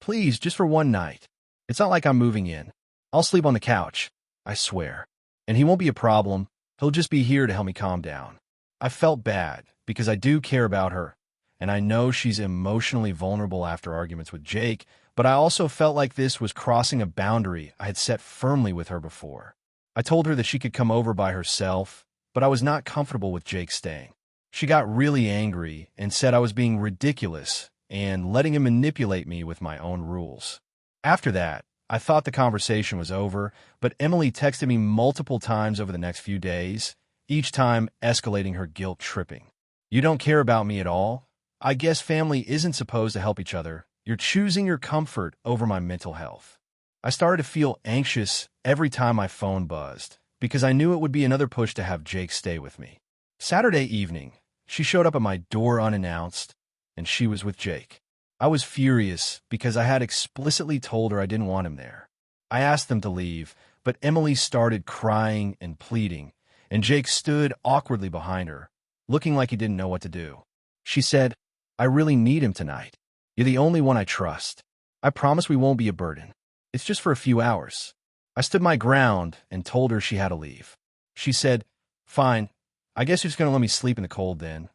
"Please, just for one night. It's not like I'm moving in. I'll sleep on the couch, I swear. And he won't be a problem. He'll just be here to help me calm down." I felt bad because I do care about her, and I know she's emotionally vulnerable after arguments with Jake, but I also felt like this was crossing a boundary I had set firmly with her before. I told her that she could come over by herself, but I was not comfortable with Jake staying. She got really angry and said I was being ridiculous and letting him manipulate me with my own rules. After that, I thought the conversation was over, but Emily texted me multiple times over the next few days, each time escalating her guilt tripping. You don't care about me at all? I guess family isn't supposed to help each other. You're choosing your comfort over my mental health. I started to feel anxious every time my phone buzzed, because I knew it would be another push to have Jake stay with me. Saturday evening, she showed up at my door unannounced, and she was with Jake. I was furious because I had explicitly told her I didn't want him there. I asked them to leave, but Emily started crying and pleading, and Jake stood awkwardly behind her, looking like he didn't know what to do. She said, I really need him tonight. You're the only one I trust. I promise we won't be a burden. It's just for a few hours. I stood my ground and told her she had to leave. She said, fine, I guess you're just going to let me sleep in the cold then,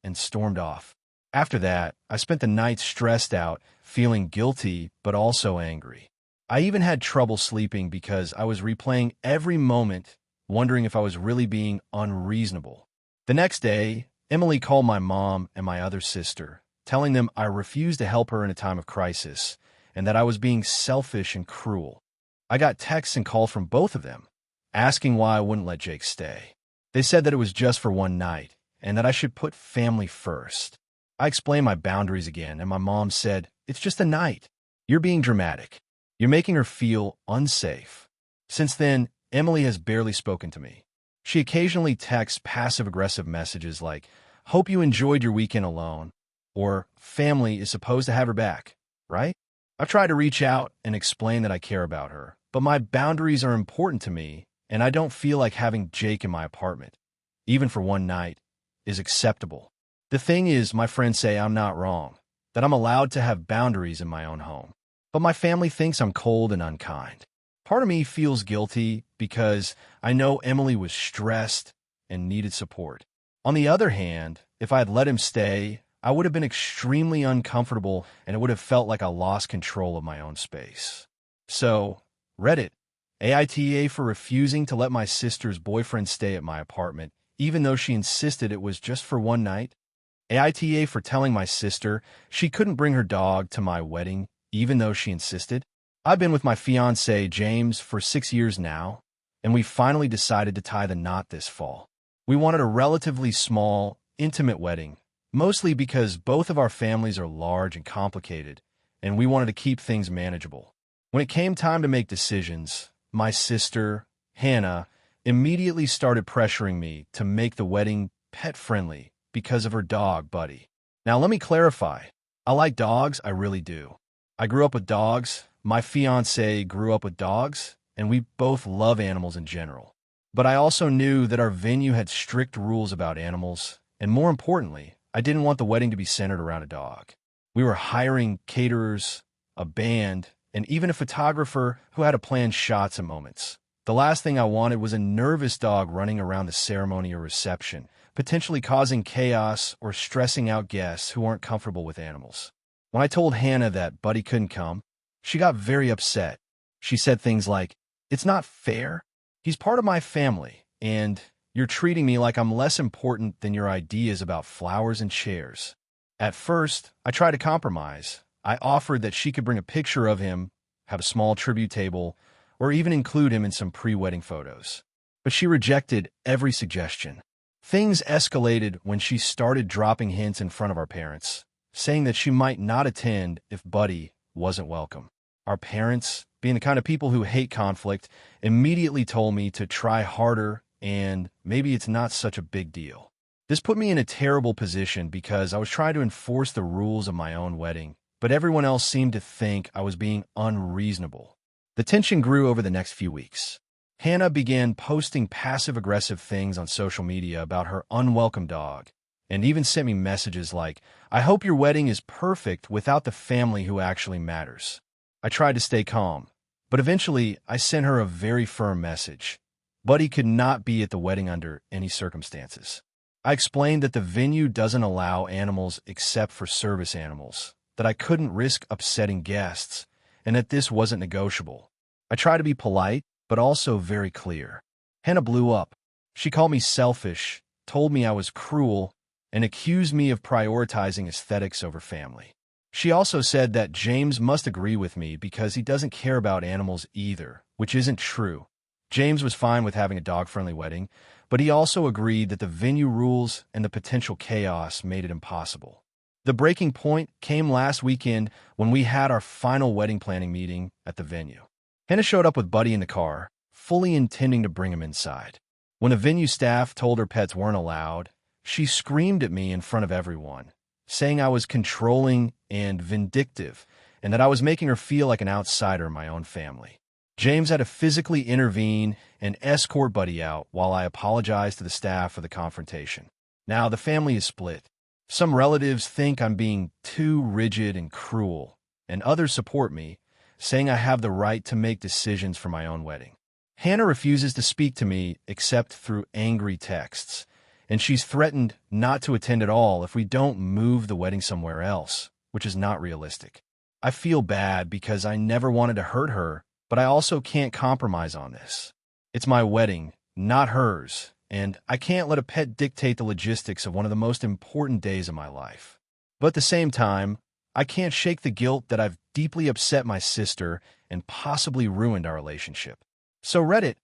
and stormed off. After that, I spent the night stressed out, feeling guilty but also angry. I even had trouble sleeping because I was replaying every moment, wondering if I was really being unreasonable. The next day, Emily called my mom and my other sister, telling them I refused to help her in a time of crisis and that I was being selfish and cruel. I got texts and calls from both of them, asking why I wouldn't let Jake stay. They said that it was just for one night and that I should put family first. I explained my boundaries again, and my mom said, it's just a night. You're being dramatic. You're making her feel unsafe. Since then, Emily has barely spoken to me. She occasionally texts passive-aggressive messages like, hope you enjoyed your weekend alone, or family is supposed to have her back, right? I've tried to reach out and explain that I care about her, but my boundaries are important to me, and I don't feel like having Jake in my apartment, even for one night, is acceptable. The thing is, my friends say I'm not wrong, that I'm allowed to have boundaries in my own home, but my family thinks I'm cold and unkind. Part of me feels guilty because I know Emily was stressed and needed support. On the other hand, if I had let him stay, I would have been extremely uncomfortable and it would have felt like I lost control of my own space. So, Reddit, AITA for refusing to let my sister's boyfriend stay at my apartment, even though she insisted it was just for one night. AITA for telling my sister she couldn't bring her dog to my wedding, even though she insisted. I've been with my fiancé, James, for 6 years now, and we finally decided to tie the knot this fall. We wanted a relatively small, intimate wedding, mostly because both of our families are large and complicated, and we wanted to keep things manageable. When it came time to make decisions, my sister, Hannah, immediately started pressuring me to make the wedding pet-friendly because of her dog, Buddy. Now, let me clarify. I like dogs, I really do. I grew up with dogs. My fiancé grew up with dogs, and we both love animals in general. But I also knew that our venue had strict rules about animals, and more importantly, I didn't want the wedding to be centered around a dog. We were hiring caterers, a band, and even a photographer who had to plan shots and moments. The last thing I wanted was a nervous dog running around the ceremony or reception, potentially causing chaos or stressing out guests who aren't comfortable with animals. When I told Hannah that Buddy couldn't come, she got very upset. She said things like, it's not fair. He's part of my family, and you're treating me like I'm less important than your ideas about flowers and chairs. At first, I tried to compromise. I offered that she could bring a picture of him, have a small tribute table, or even include him in some pre-wedding photos. But she rejected every suggestion. Things escalated when she started dropping hints in front of our parents, saying that she might not attend if Buddy wasn't welcome. Our parents, being the kind of people who hate conflict, immediately told me to try harder and maybe it's not such a big deal. This put me in a terrible position because I was trying to enforce the rules of my own wedding, but everyone else seemed to think I was being unreasonable. The tension grew over the next few weeks. Hannah began posting passive-aggressive things on social media about her unwelcome dog, and even sent me messages like, I hope your wedding is perfect without the family who actually matters. I tried to stay calm, but eventually I sent her a very firm message. Buddy could not be at the wedding under any circumstances. I explained that the venue doesn't allow animals except for service animals, that I couldn't risk upsetting guests, and that this wasn't negotiable. I tried to be polite, but also very clear. Hannah blew up. She called me selfish, told me I was cruel, and accused me of prioritizing aesthetics over family. She also said that James must agree with me because he doesn't care about animals either, which isn't true. James was fine with having a dog-friendly wedding, but he also agreed that the venue rules and the potential chaos made it impossible. The breaking point came last weekend when we had our final wedding planning meeting at the venue. Hannah showed up with Buddy in the car, fully intending to bring him inside. When the venue staff told her pets weren't allowed, she screamed at me in front of everyone, saying I was controlling and vindictive, and that I was making her feel like an outsider in my own family. James had to physically intervene and escort Buddy out while I apologized to the staff for the confrontation. Now the family is split. Some relatives think I'm being too rigid and cruel, and others support me, saying I have the right to make decisions for my own wedding. Hannah refuses to speak to me except through angry texts, and she's threatened not to attend at all if we don't move the wedding somewhere else, which is not realistic. I feel bad because I never wanted to hurt her, but I also can't compromise on this. It's my wedding, not hers, and I can't let a pet dictate the logistics of one of the most important days of my life. But at the same time, I can't shake the guilt that I've deeply upset my sister and possibly ruined our relationship. So Reddit,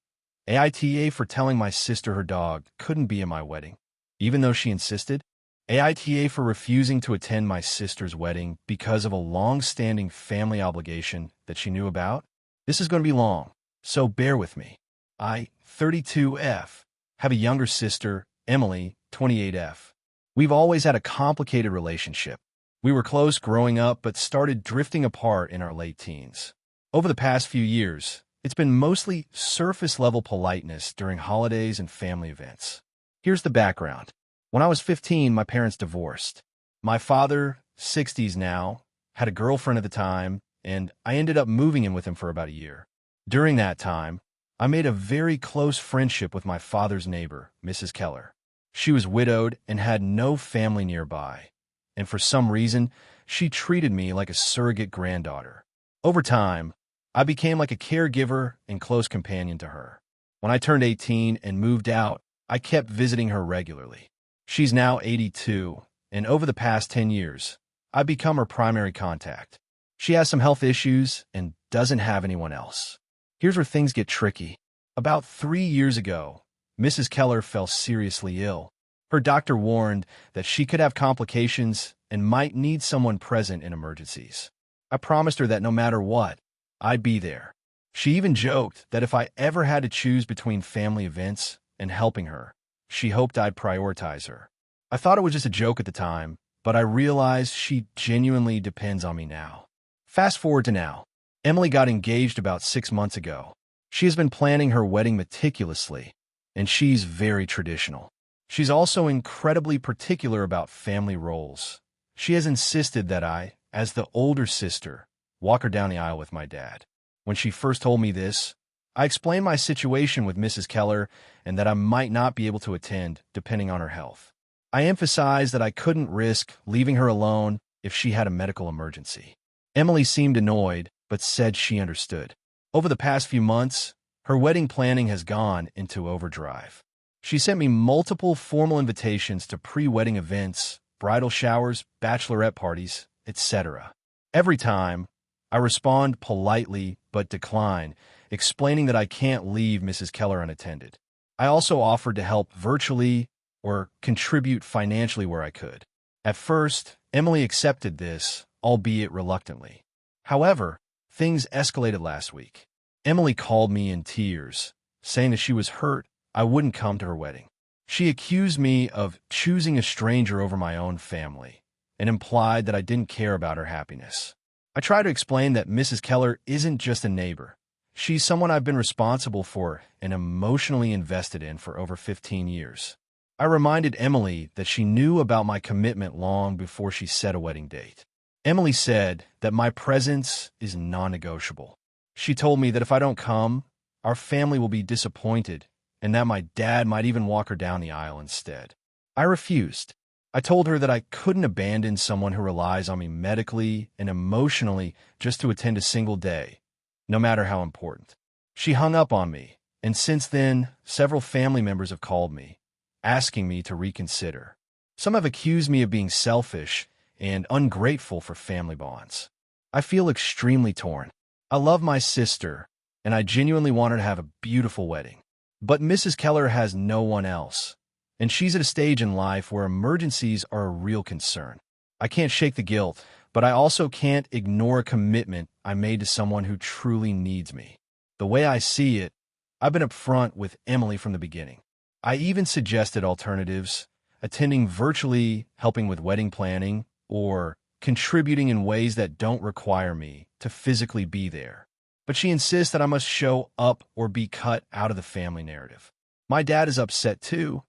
AITA for telling my sister her dog couldn't be in my wedding, even though she insisted. AITA for refusing to attend my sister's wedding because of a long-standing family obligation that she knew about. This is going to be long, so bear with me. I, 32F, have a younger sister, Emily, 28F. We've always had a complicated relationship. We were close growing up, but started drifting apart in our late teens. Over the past few years, it's been mostly surface-level politeness during holidays and family events. Here's the background. When I was 15, my parents divorced. My father, 60s now, had a girlfriend at the time, and I ended up moving in with him for about a year. During that time, I made a very close friendship with my father's neighbor, Mrs. Keller. She was widowed and had no family nearby, and for some reason, she treated me like a surrogate granddaughter. Over time, I became like a caregiver and close companion to her. When I turned 18 and moved out, I kept visiting her regularly. She's now 82, and over the past 10 years, I've become her primary contact. She has some health issues and doesn't have anyone else. Here's where things get tricky. About 3 years ago, Mrs. Keller fell seriously ill. Her doctor warned that she could have complications and might need someone present in emergencies. I promised her that no matter what, I'd be there. She even joked that if I ever had to choose between family events and helping her, she hoped I'd prioritize her. I thought it was just a joke at the time, but I realized she genuinely depends on me now. Fast forward to now. Emily got engaged about 6 months ago. She has been planning her wedding meticulously, and she's very traditional. She's also incredibly particular about family roles. She has insisted that I, as the older sister, walk her down the aisle with my dad. When she first told me this, I explained my situation with Mrs. Keller and that I might not be able to attend, depending on her health. I emphasized that I couldn't risk leaving her alone if she had a medical emergency. Emily seemed annoyed, but said she understood. Over the past few months, her wedding planning has gone into overdrive. She sent me multiple formal invitations to pre-wedding events, bridal showers, bachelorette parties, etc. Every time, I respond politely but decline, explaining that I can't leave Mrs. Keller unattended. I also offered to help virtually or contribute financially where I could. At first, Emily accepted this, albeit reluctantly. However, things escalated last week. Emily called me in tears, saying that she was hurt I wouldn't come to her wedding. She accused me of choosing a stranger over my own family and implied that I didn't care about her happiness. I tried to explain that Mrs. Keller isn't just a neighbor. She's someone I've been responsible for and emotionally invested in for over 15 years. I reminded Emily that she knew about my commitment long before she set a wedding date. Emily said that my presence is non-negotiable. She told me that if I don't come, our family will be disappointed and that my dad might even walk her down the aisle instead. I refused. I told her that I couldn't abandon someone who relies on me medically and emotionally just to attend a single day, no matter how important. She hung up on me, and since then, several family members have called me, asking me to reconsider. Some have accused me of being selfish and ungrateful for family bonds. I feel extremely torn. I love my sister, and I genuinely want her to have a beautiful wedding. But Mrs. Keller has no one else, and she's at a stage in life where emergencies are a real concern. I can't shake the guilt, but I also can't ignore a commitment I made to someone who truly needs me. The way I see it, I've been upfront with Emily from the beginning. I even suggested alternatives, attending virtually, helping with wedding planning, or contributing in ways that don't require me to physically be there. But she insists that I must show up or be cut out of the family narrative. My dad is upset too,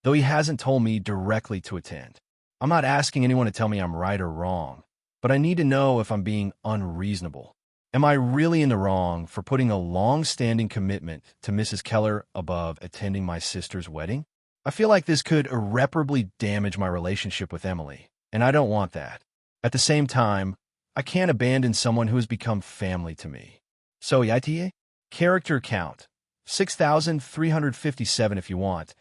though he hasn't told me directly to attend. I'm not asking anyone to tell me I'm right or wrong, but I need to know if I'm being unreasonable. Am I really in the wrong for putting a long-standing commitment to Mrs. Keller above attending my sister's wedding? I feel like this could irreparably damage my relationship with Emily, and I don't want that. At the same time, I can't abandon someone who has become family to me. So, AITA? Character count, 6,357 if you want.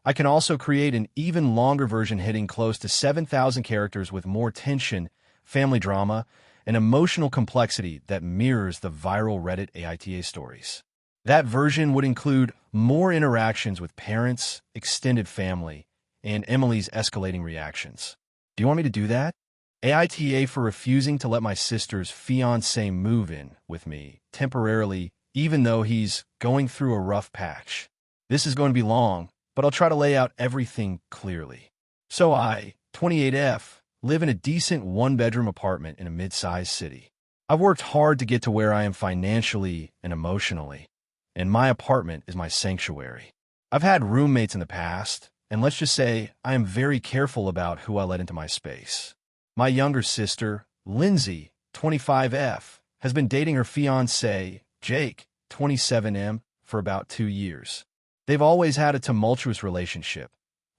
I can also create an even longer version hitting close to 7,000 characters with more tension, family drama, and emotional complexity that mirrors the viral Reddit AITA stories. That version would include more interactions with parents, extended family, and Emily's escalating reactions. Do you want me to do that? AITA for refusing to let my sister's fiancé move in with me temporarily, even though he's going through a rough patch. This is going to be long, but I'll try to lay out everything clearly. So I, 28F, live in a decent one-bedroom apartment in a mid-sized city. I've worked hard to get to where I am financially and emotionally, and my apartment is my sanctuary. I've had roommates in the past, and let's just say I am very careful about who I let into my space. My younger sister, Lindsay, 25F, has been dating her fiancé, Jake, 27M, for about 2 years. They've always had a tumultuous relationship.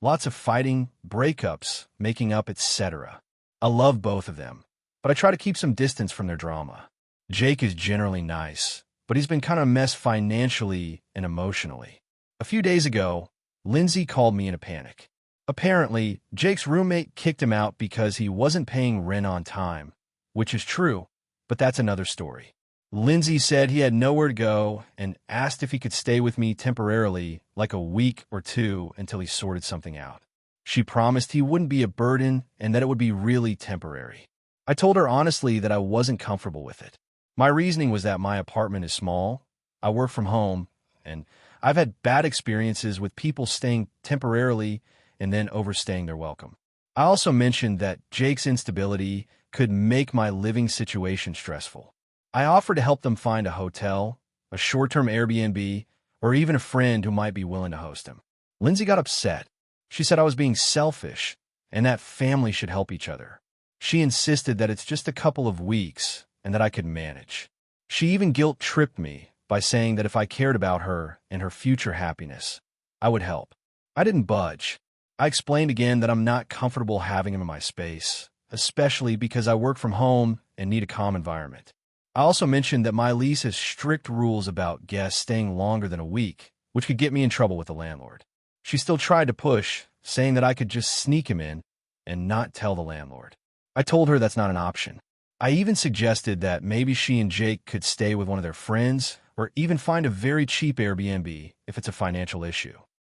Lots of fighting, breakups, making up, etc. I love both of them, but I try to keep some distance from their drama. Jake is generally nice, but he's been kind of a mess financially and emotionally. A few days ago, Lindsay called me in a panic. Apparently, Jake's roommate kicked him out because he wasn't paying rent on time, which is true, but that's another story. Lindsay said he had nowhere to go and asked if he could stay with me temporarily, like a week or two until he sorted something out. She promised he wouldn't be a burden and that it would be really temporary. I told her honestly that I wasn't comfortable with it. My reasoning was that my apartment is small, I work from home, and I've had bad experiences with people staying temporarily and then overstaying their welcome. I also mentioned that Jake's instability could make my living situation stressful. I offered to help them find a hotel, a short-term Airbnb, or even a friend who might be willing to host him. Lindsay got upset. She said I was being selfish and that family should help each other. She insisted that it's just a couple of weeks and that I could manage. She even guilt-tripped me by saying that if I cared about her and her future happiness, I would help. I didn't budge. I explained again that I'm not comfortable having him in my space, especially because I work from home and need a calm environment. I also mentioned that my lease has strict rules about guests staying longer than a week, which could get me in trouble with the landlord. She still tried to push, saying that I could just sneak him in and not tell the landlord. I told her that's not an option. I even suggested that maybe she and Jake could stay with one of their friends or even find a very cheap Airbnb if it's a financial issue.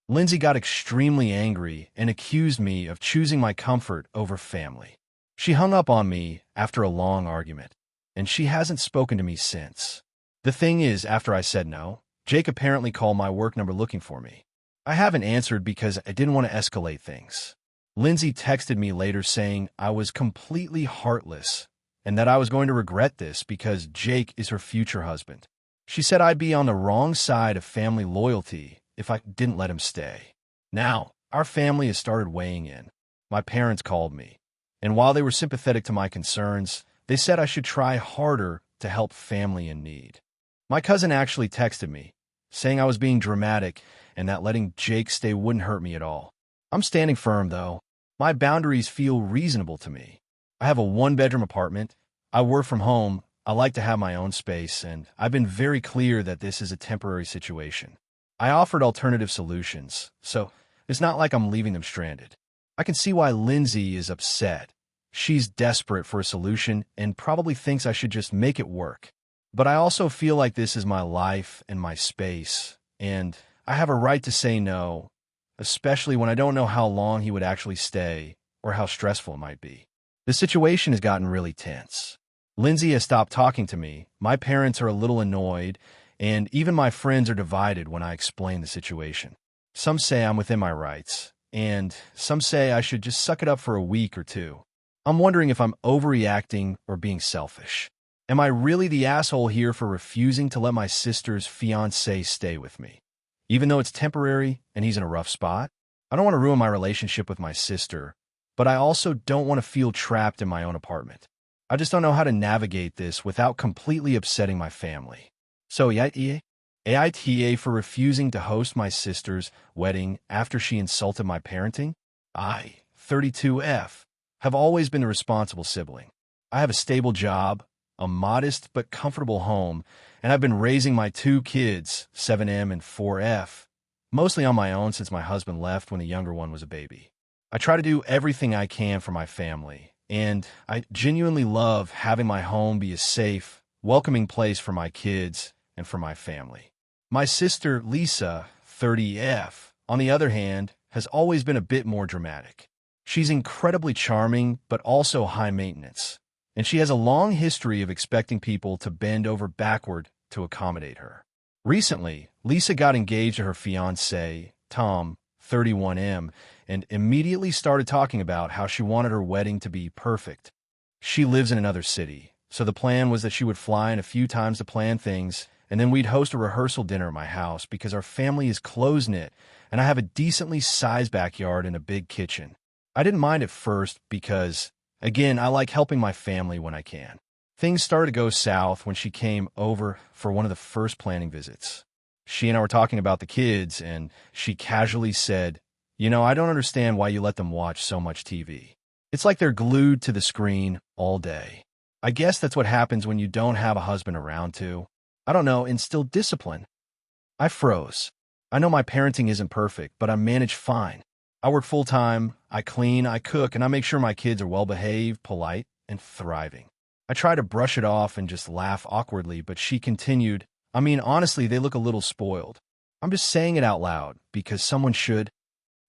Lindsay got extremely angry and accused me of choosing my comfort over family. She hung up on me after a long argument, and she hasn't spoken to me since. The thing is, after I said no, Jake apparently called my work number looking for me. I haven't answered because I didn't want to escalate things. Lindsay texted me later saying I was completely heartless and that I was going to regret this because Jake is her future husband. She said I'd be on the wrong side of family loyalty if I didn't let him stay. Now, our family has started weighing in. My parents called me, and while they were sympathetic to my concerns, they said I should try harder to help family in need. My cousin actually texted me, saying I was being dramatic and that letting Jake stay wouldn't hurt me at all. I'm standing firm, though. My boundaries feel reasonable to me. I have a one-bedroom apartment, I work from home, I like to have my own space, and I've been very clear that this is a temporary situation. I offered alternative solutions, so it's not like I'm leaving them stranded. I can see why Lindsay is upset. She's desperate for a solution and probably thinks I should just make it work. But I also feel like this is my life and my space, and I have a right to say no, especially when I don't know how long he would actually stay or how stressful it might be. The situation has gotten really tense. Lindsay has stopped talking to me, my parents are a little annoyed, and even my friends are divided when I explain the situation. Some say I'm within my rights, and some say I should just suck it up for a week or two. I'm wondering if I'm overreacting or being selfish. Am I really the asshole here for refusing to let my sister's fiancé stay with me? Even though it's temporary and he's in a rough spot? I don't want to ruin my relationship with my sister, but I also don't want to feel trapped in my own apartment. I just don't know how to navigate this without completely upsetting my family. So, AITA for refusing to host my sister's wedding after she insulted my parenting? I, 32F, have always been the responsible sibling. I have a stable job, a modest but comfortable home, and I've been raising my two kids, 7M and 4F, mostly on my own since my husband left when the younger one was a baby. I try to do everything I can for my family, and I genuinely love having my home be a safe, welcoming place for my kids and for my family. My sister, Lisa, 30F, on the other hand, has always been a bit more dramatic. She's incredibly charming, but also high maintenance, and she has a long history of expecting people to bend over backward to accommodate her. Recently, Lisa got engaged to her fiancé, Tom, 31M, and immediately started talking about how she wanted her wedding to be perfect. She lives in another city, so the plan was that she would fly in a few times to plan things, and then we'd host a rehearsal dinner at my house because our family is close-knit, and I have a decently sized backyard and a big kitchen. I didn't mind at first because, again, I like helping my family when I can. Things started to go south when she came over for one of the first planning visits. She and I were talking about the kids, and she casually said, I don't understand why you let them watch so much TV. It's like they're glued to the screen all day. I guess that's what happens when you don't have a husband around to, I don't know, instill discipline. I froze. I know my parenting isn't perfect, but I manage fine. I work full-time, I clean, I cook, and I make sure my kids are well-behaved, polite, and thriving. I try to brush it off and just laugh awkwardly, but she continued, honestly, they look a little spoiled. I'm just saying it out loud, because someone should.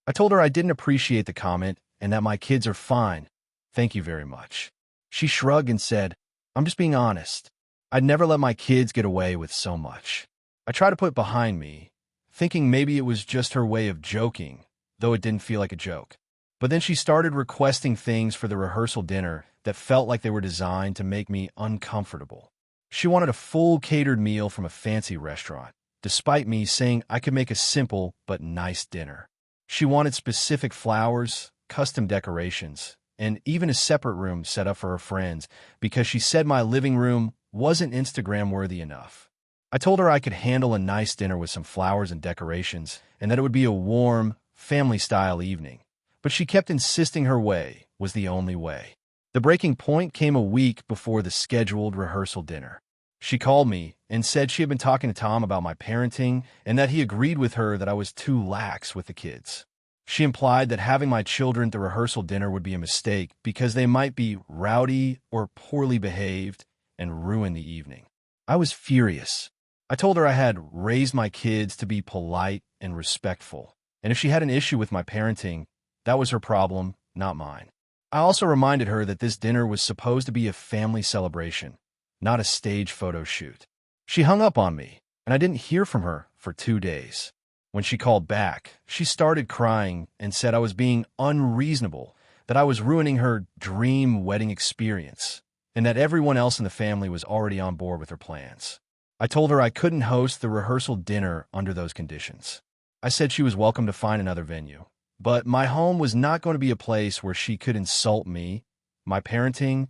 I told her I didn't appreciate the comment, and that my kids are fine. Thank you very much. She shrugged and said, I'm just being honest. I'd never let my kids get away with so much. I tried to put it behind me, thinking maybe it was just her way of joking, though it didn't feel like a joke. But then she started requesting things for the rehearsal dinner that felt like they were designed to make me uncomfortable. She wanted a full catered meal from a fancy restaurant, despite me saying I could make a simple but nice dinner. She wanted specific flowers, custom decorations, and even a separate room set up for her friends because she said my living room wasn't Instagram-worthy enough. I told her I could handle a nice dinner with some flowers and decorations and that it would be a warm, family-style evening. But she kept insisting her way was the only way. The breaking point came a week before the scheduled rehearsal dinner. She called me and said she had been talking to Tom about my parenting and that he agreed with her that I was too lax with the kids. She implied that having my children at the rehearsal dinner would be a mistake because they might be rowdy or poorly behaved and ruin the evening. I was furious. I told her I had raised my kids to be polite and respectful, and if she had an issue with my parenting, that was her problem, not mine. I also reminded her that this dinner was supposed to be a family celebration, not a stage photo shoot. She hung up on me, and I didn't hear from her for 2 days. When she called back, she started crying and said I was being unreasonable, that I was ruining her dream wedding experience, and that everyone else in the family was already on board with her plans. I told her I couldn't host the rehearsal dinner under those conditions. I said she was welcome to find another venue, but my home was not going to be a place where she could insult me, my parenting,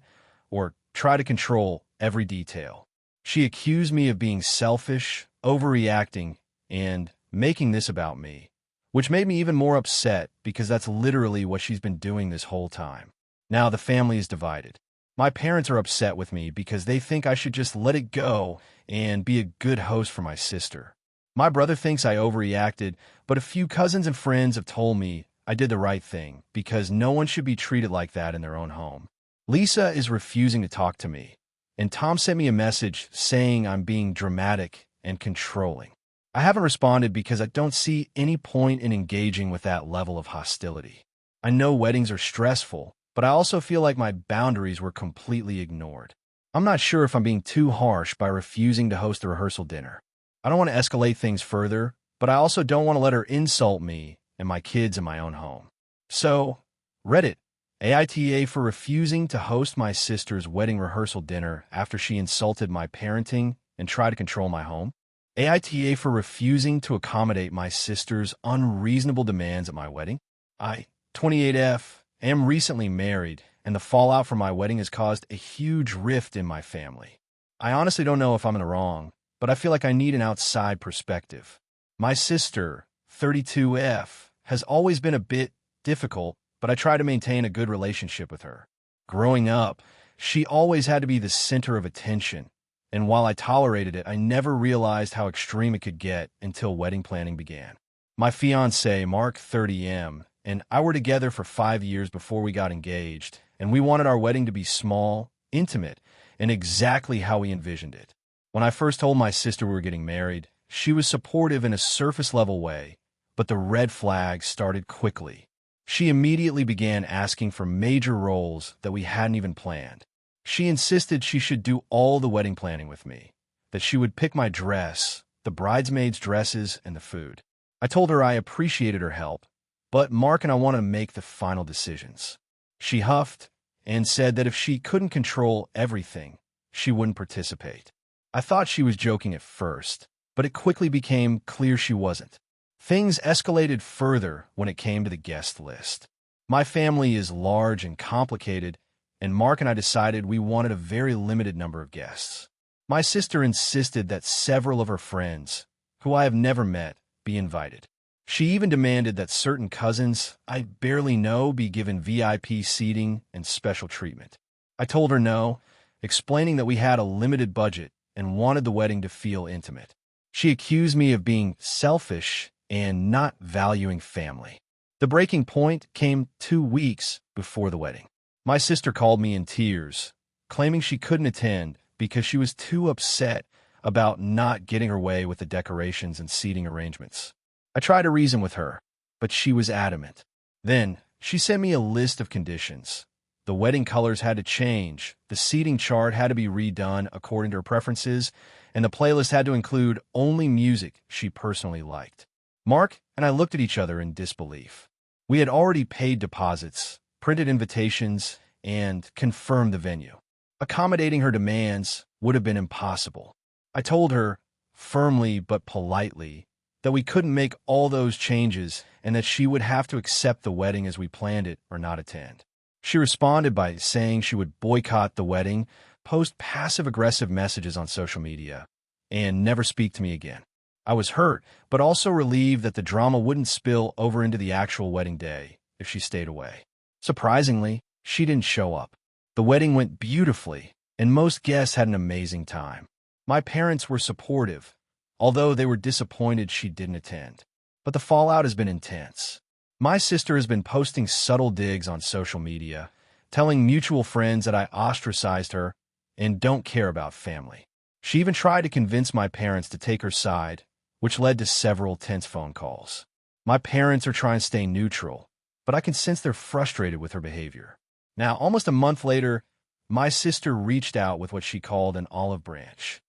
or try to control every detail. She accused me of being selfish, overreacting, and making this about me, which made me even more upset because that's literally what she's been doing this whole time. Now the family is divided. My parents are upset with me because they think I should just let it go and be a good host for my sister. My brother thinks I overreacted, but a few cousins and friends have told me I did the right thing because no one should be treated like that in their own home. Lisa is refusing to talk to me, and Tom sent me a message saying I'm being dramatic and controlling. I haven't responded because I don't see any point in engaging with that level of hostility. I know weddings are stressful, but I also feel like my boundaries were completely ignored. I'm not sure if I'm being too harsh by refusing to host the rehearsal dinner. I don't want to escalate things further, but I also don't want to let her insult me and my kids in my own home. So, Reddit, AITA for refusing to host my sister's wedding rehearsal dinner after she insulted my parenting and tried to control my home. AITA for refusing to accommodate my sister's unreasonable demands at my wedding. I, 28F, am recently married, and the fallout from my wedding has caused a huge rift in my family. I honestly don't know if I'm in the wrong, but I feel like I need an outside perspective. My sister, 32F, has always been a bit difficult, but I try to maintain a good relationship with her. Growing up, she always had to be the center of attention, and while I tolerated it, I never realized how extreme it could get until wedding planning began. My fiancé, Mark, 30M, and I were together for 5 years before we got engaged, and we wanted our wedding to be small, intimate, and exactly how we envisioned it. When I first told my sister we were getting married, she was supportive in a surface-level way, but the red flags started quickly. She immediately began asking for major roles that we hadn't even planned. She insisted she should do all the wedding planning with me, that she would pick my dress, the bridesmaids' dresses, and the food. I told her I appreciated her help, but Mark and I wanted to make the final decisions. She huffed and said that if she couldn't control everything, she wouldn't participate. I thought she was joking at first, but it quickly became clear she wasn't. Things escalated further when it came to the guest list. My family is large and complicated, and Mark and I decided we wanted a very limited number of guests. My sister insisted that several of her friends, who I have never met, be invited. She even demanded that certain cousins I barely know be given VIP seating and special treatment. I told her no, explaining that we had a limited budget and wanted the wedding to feel intimate. She accused me of being selfish and not valuing family. The breaking point came 2 weeks before the wedding. My sister called me in tears, claiming she couldn't attend because she was too upset about not getting her way with the decorations and seating arrangements. I tried to reason with her, but she was adamant. Then, she sent me a list of conditions. The wedding colors had to change, the seating chart had to be redone according to her preferences, and the playlist had to include only music she personally liked. Mark and I looked at each other in disbelief. We had already paid deposits, printed invitations, and confirmed the venue. Accommodating her demands would have been impossible. I told her, firmly but politely, that we couldn't make all those changes and that she would have to accept the wedding as we planned it or not attend. She responded by saying she would boycott the wedding, post passive-aggressive messages on social media, and never speak to me again. I was hurt, but also relieved that the drama wouldn't spill over into the actual wedding day if she stayed away. Surprisingly, she didn't show up. The wedding went beautifully, and most guests had an amazing time. My parents were supportive, although they were disappointed she didn't attend. But the fallout has been intense. My sister has been posting subtle digs on social media, telling mutual friends that I ostracized her and don't care about family. She even tried to convince my parents to take her side, which led to several tense phone calls. My parents are trying to stay neutral, but I can sense they're frustrated with her behavior. Now, almost a month later, my sister reached out with what she called an olive branch.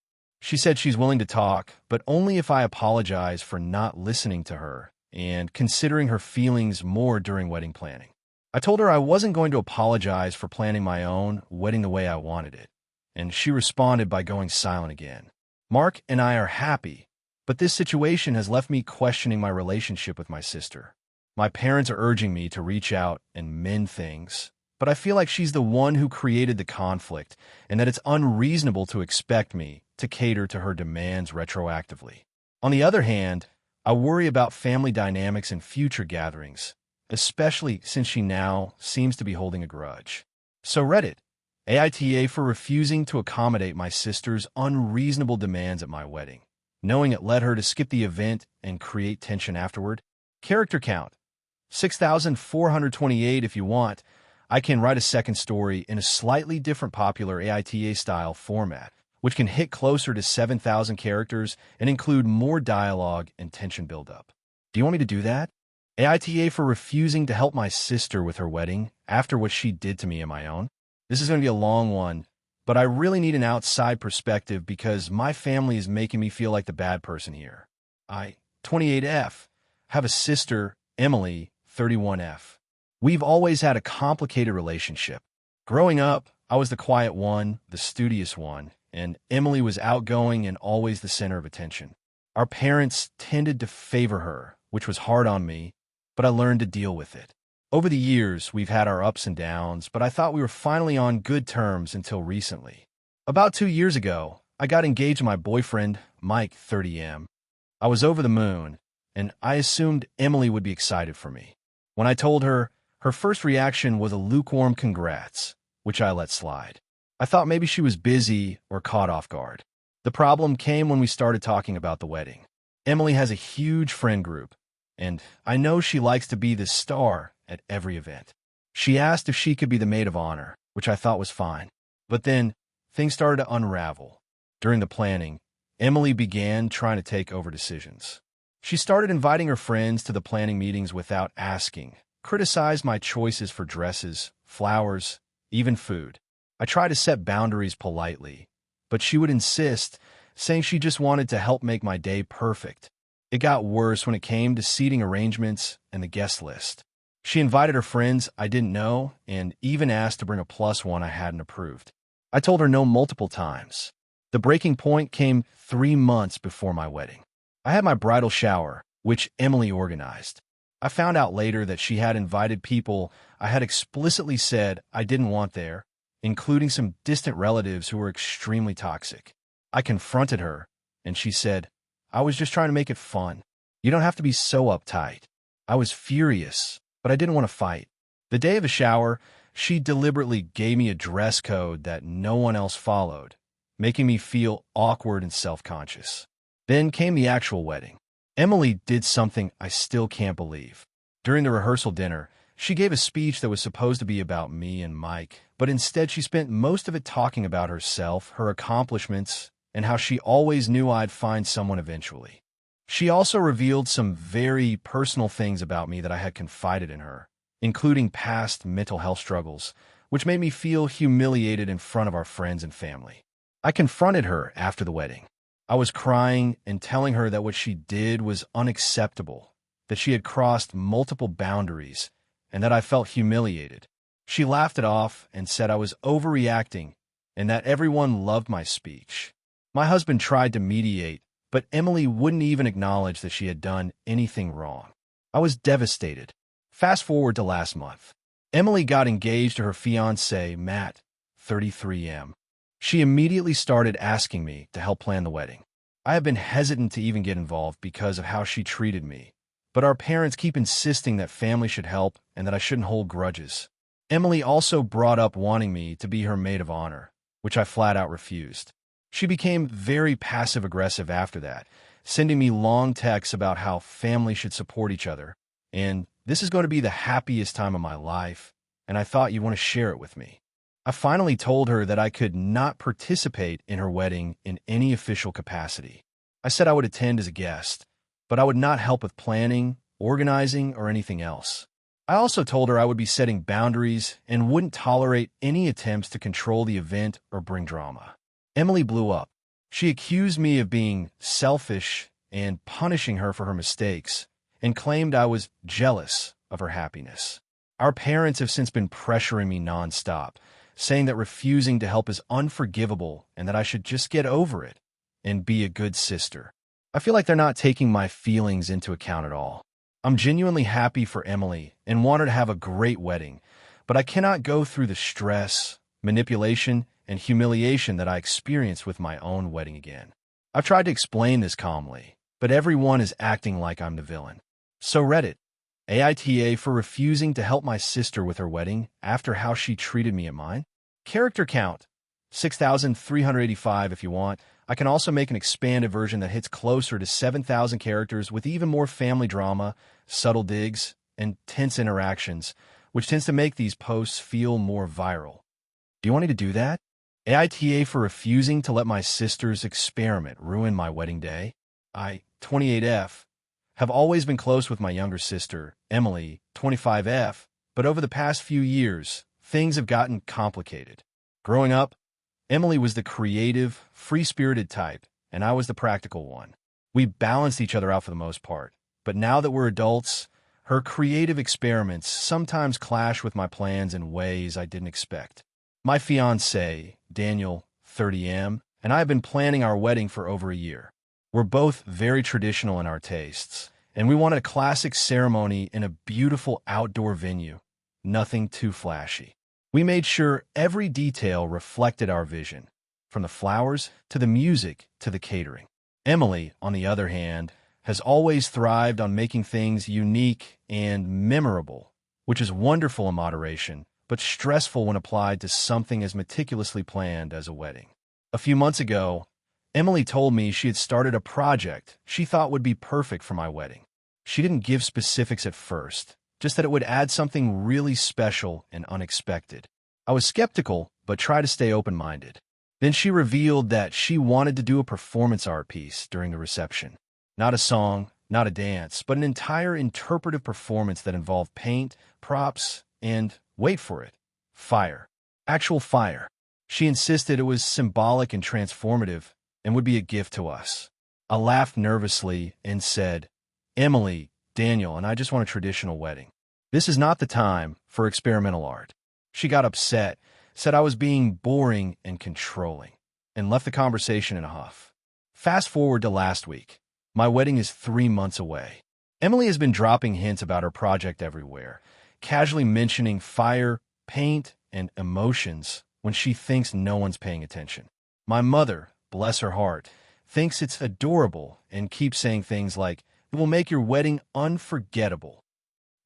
She said she's willing to talk, but only if I apologize for not listening to her and considering her feelings more during wedding planning. I told her I wasn't going to apologize for planning my own wedding the way I wanted it, and she responded by going silent again. Mark and I are happy, but this situation has left me questioning my relationship with my sister. My parents are urging me to reach out and mend things, but I feel like she's the one who created the conflict and that it's unreasonable to expect me to cater to her demands retroactively. On the other hand, I worry about family dynamics in future gatherings, especially since she now seems to be holding a grudge. So Reddit, AITA for refusing to accommodate my sister's unreasonable demands at my wedding, knowing it led her to skip the event and create tension afterward. Character count, 6,428 if you want. I can write a second story in a slightly different popular AITA-style format, which can hit closer to 7,000 characters and include more dialogue and tension buildup. Do you want me to do that? AITA for refusing to help my sister with her wedding after what she did to me and my own. This is going to be a long one, but I really need an outside perspective because my family is making me feel like the bad person here. I, 28F, have a sister, Emily, 31F. We've always had a complicated relationship. Growing up, I was the quiet one, the studious one, and Emily was outgoing and always the center of attention. Our parents tended to favor her, which was hard on me, but I learned to deal with it. Over the years, we've had our ups and downs, but I thought we were finally on good terms until recently. About 2 years ago, I got engaged to my boyfriend, Mike, 30M. I was over the moon, and I assumed Emily would be excited for me. When I told her, her first reaction was a lukewarm congrats, which I let slide. I thought maybe she was busy or caught off guard. The problem came when we started talking about the wedding. Emily has a huge friend group, and I know she likes to be the star at every event. She asked if she could be the maid of honor, which I thought was fine. But then, things started to unravel. During the planning, Emily began trying to take over decisions. She started inviting her friends to the planning meetings without asking, criticized my choices for dresses, flowers, even food. I tried to set boundaries politely, but she would insist, saying she just wanted to help make my day perfect. It got worse when it came to seating arrangements and the guest list. She invited her friends I didn't know and even asked to bring a plus one I hadn't approved. I told her no multiple times. The breaking point came 3 months before my wedding. I had my bridal shower, which Emily organized. I found out later that she had invited people I had explicitly said I didn't want there, including some distant relatives who were extremely toxic. I confronted her, and she said, "I was just trying to make it fun. You don't have to be so uptight." I was furious, but I didn't want to fight. The day of the shower, she deliberately gave me a dress code that no one else followed, making me feel awkward and self-conscious. Then came the actual wedding. Emily did something I still can't believe. During the rehearsal dinner, she gave a speech that was supposed to be about me and Mike, but instead she spent most of it talking about herself, her accomplishments, and how she always knew I'd find someone eventually. She also revealed some very personal things about me that I had confided in her, including past mental health struggles, which made me feel humiliated in front of our friends and family. I confronted her after the wedding. I was crying and telling her that what she did was unacceptable, that she had crossed multiple boundaries, and that I felt humiliated. She laughed it off and said I was overreacting and that everyone loved my speech. My husband tried to mediate, but Emily wouldn't even acknowledge that she had done anything wrong. I was devastated. Fast forward to last month. Emily got engaged to her fiancé, Matt, 33M. She immediately started asking me to help plan the wedding. I have been hesitant to even get involved because of how she treated me, but our parents keep insisting that family should help and that I shouldn't hold grudges. Emily also brought up wanting me to be her maid of honor, which I flat out refused. She became very passive-aggressive after that, sending me long texts about how family should support each other, and this is going to be the happiest time of my life, and I thought you'd want to share it with me. I finally told her that I could not participate in her wedding in any official capacity. I said I would attend as a guest, but I would not help with planning, organizing, or anything else. I also told her I would be setting boundaries and wouldn't tolerate any attempts to control the event or bring drama. Emily blew up. She accused me of being selfish and punishing her for her mistakes, and claimed I was jealous of her happiness. Our parents have since been pressuring me nonstop, saying that refusing to help is unforgivable and that I should just get over it and be a good sister. I feel like they're not taking my feelings into account at all. I'm genuinely happy for Emily and want her to have a great wedding, but I cannot go through the stress, manipulation, and humiliation that I experienced with my own wedding again. I've tried to explain this calmly, but everyone is acting like I'm the villain. So Reddit, AITA for refusing to help my sister with her wedding after how she treated me at mine. Character count, 6,385 if you want. I can also make an expanded version that hits closer to 7,000 characters with even more family drama, subtle digs, and tense interactions, which tends to make these posts feel more viral. Do you want me to do that? AITA for refusing to let my sister's experiment ruin my wedding day. I, 28F, have always been close with my younger sister, Emily, 25F, but over the past few years, things have gotten complicated. Growing up, Emily was the creative, free-spirited type, and I was the practical one. We balanced each other out for the most part, but now that we're adults, her creative experiments sometimes clash with my plans in ways I didn't expect. My fiancé, Daniel, 30M, and I have been planning our wedding for over a year. We're both very traditional in our tastes, and we wanted a classic ceremony in a beautiful outdoor venue, nothing too flashy. We made sure every detail reflected our vision, from the flowers to the music to the catering. Emily, on the other hand, has always thrived on making things unique and memorable, which is wonderful in moderation, but stressful when applied to something as meticulously planned as a wedding. A few months ago, Emily told me she had started a project she thought would be perfect for my wedding. She didn't give specifics at first, just that it would add something really special and unexpected. I was skeptical, but tried to stay open-minded. Then she revealed that she wanted to do a performance art piece during the reception. Not a song, not a dance, but an entire interpretive performance that involved paint, props, and, wait for it, fire. Actual fire. She insisted it was symbolic and transformative and would be a gift to us. I laughed nervously and said, "Emily, Daniel, and I just want a traditional wedding. This is not the time for experimental art." She got upset, said I was being boring and controlling, and left the conversation in a huff. Fast forward to last week. My wedding is 3 months away. Emily has been dropping hints about her project everywhere, casually mentioning fire, paint, and emotions when she thinks no one's paying attention. My mother, bless her heart, thinks it's adorable and keeps saying things like, "It will make your wedding unforgettable."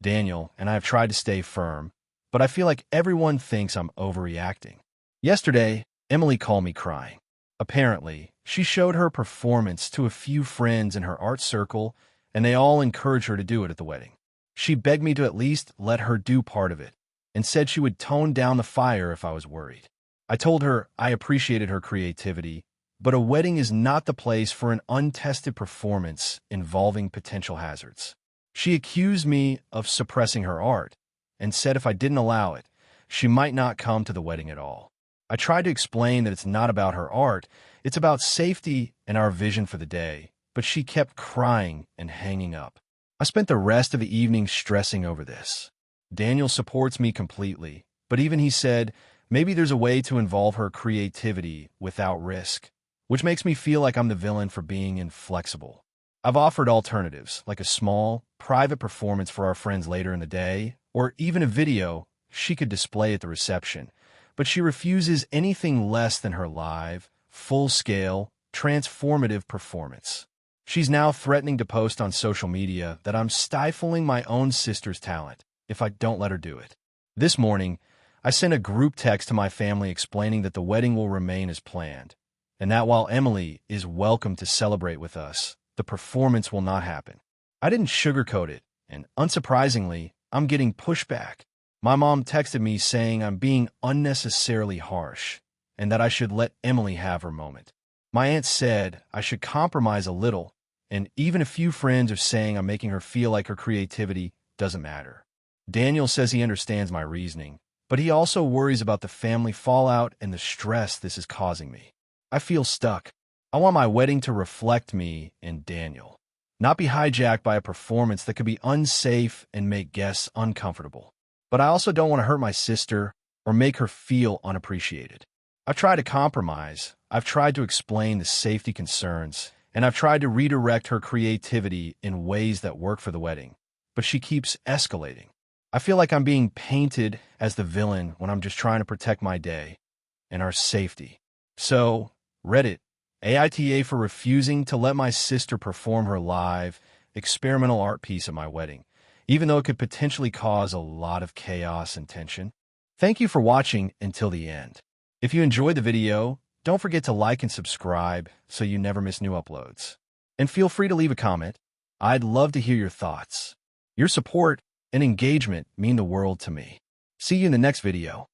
Daniel and I have tried to stay firm, but I feel like everyone thinks I'm overreacting. Yesterday, Emily called me crying. Apparently, she showed her performance to a few friends in her art circle, and they all encouraged her to do it at the wedding. She begged me to at least let her do part of it, and said she would tone down the fire if I was worried. I told her I appreciated her creativity, but a wedding is not the place for an untested performance involving potential hazards. She accused me of suppressing her art, and said if I didn't allow it, she might not come to the wedding at all. I tried to explain that it's not about her art, it's about safety and our vision for the day, but she kept crying and hanging up. I spent the rest of the evening stressing over this. Daniel supports me completely, but even he said, maybe there's a way to involve her creativity without risk, which makes me feel like I'm the villain for being inflexible. I've offered alternatives, like a small, private performance for our friends later in the day, or even a video she could display at the reception, but she refuses anything less than her live, full-scale, transformative performance. She's now threatening to post on social media that I'm stifling my own sister's talent if I don't let her do it. This morning, I sent a group text to my family explaining that the wedding will remain as planned, and that while Emily is welcome to celebrate with us, the performance will not happen. I didn't sugarcoat it, and unsurprisingly, I'm getting pushback. My mom texted me saying I'm being unnecessarily harsh, and that I should let Emily have her moment. My aunt said I should compromise a little, and even a few friends are saying I'm making her feel like her creativity doesn't matter. Daniel says he understands my reasoning, but he also worries about the family fallout and the stress this is causing me. I feel stuck. I want my wedding to reflect me and Daniel, not be hijacked by a performance that could be unsafe and make guests uncomfortable. But I also don't want to hurt my sister or make her feel unappreciated. I've tried to compromise, I've tried to explain the safety concerns, and I've tried to redirect her creativity in ways that work for the wedding, but she keeps escalating. I feel like I'm being painted as the villain when I'm just trying to protect my day and our safety. So, Reddit, AITA for refusing to let my sister perform her live, experimental art piece at my wedding, even though it could potentially cause a lot of chaos and tension. Thank you for watching until the end. If you enjoyed the video, don't forget to like and subscribe so you never miss new uploads. And feel free to leave a comment. I'd love to hear your thoughts. Your support and engagement mean the world to me. See you in the next video.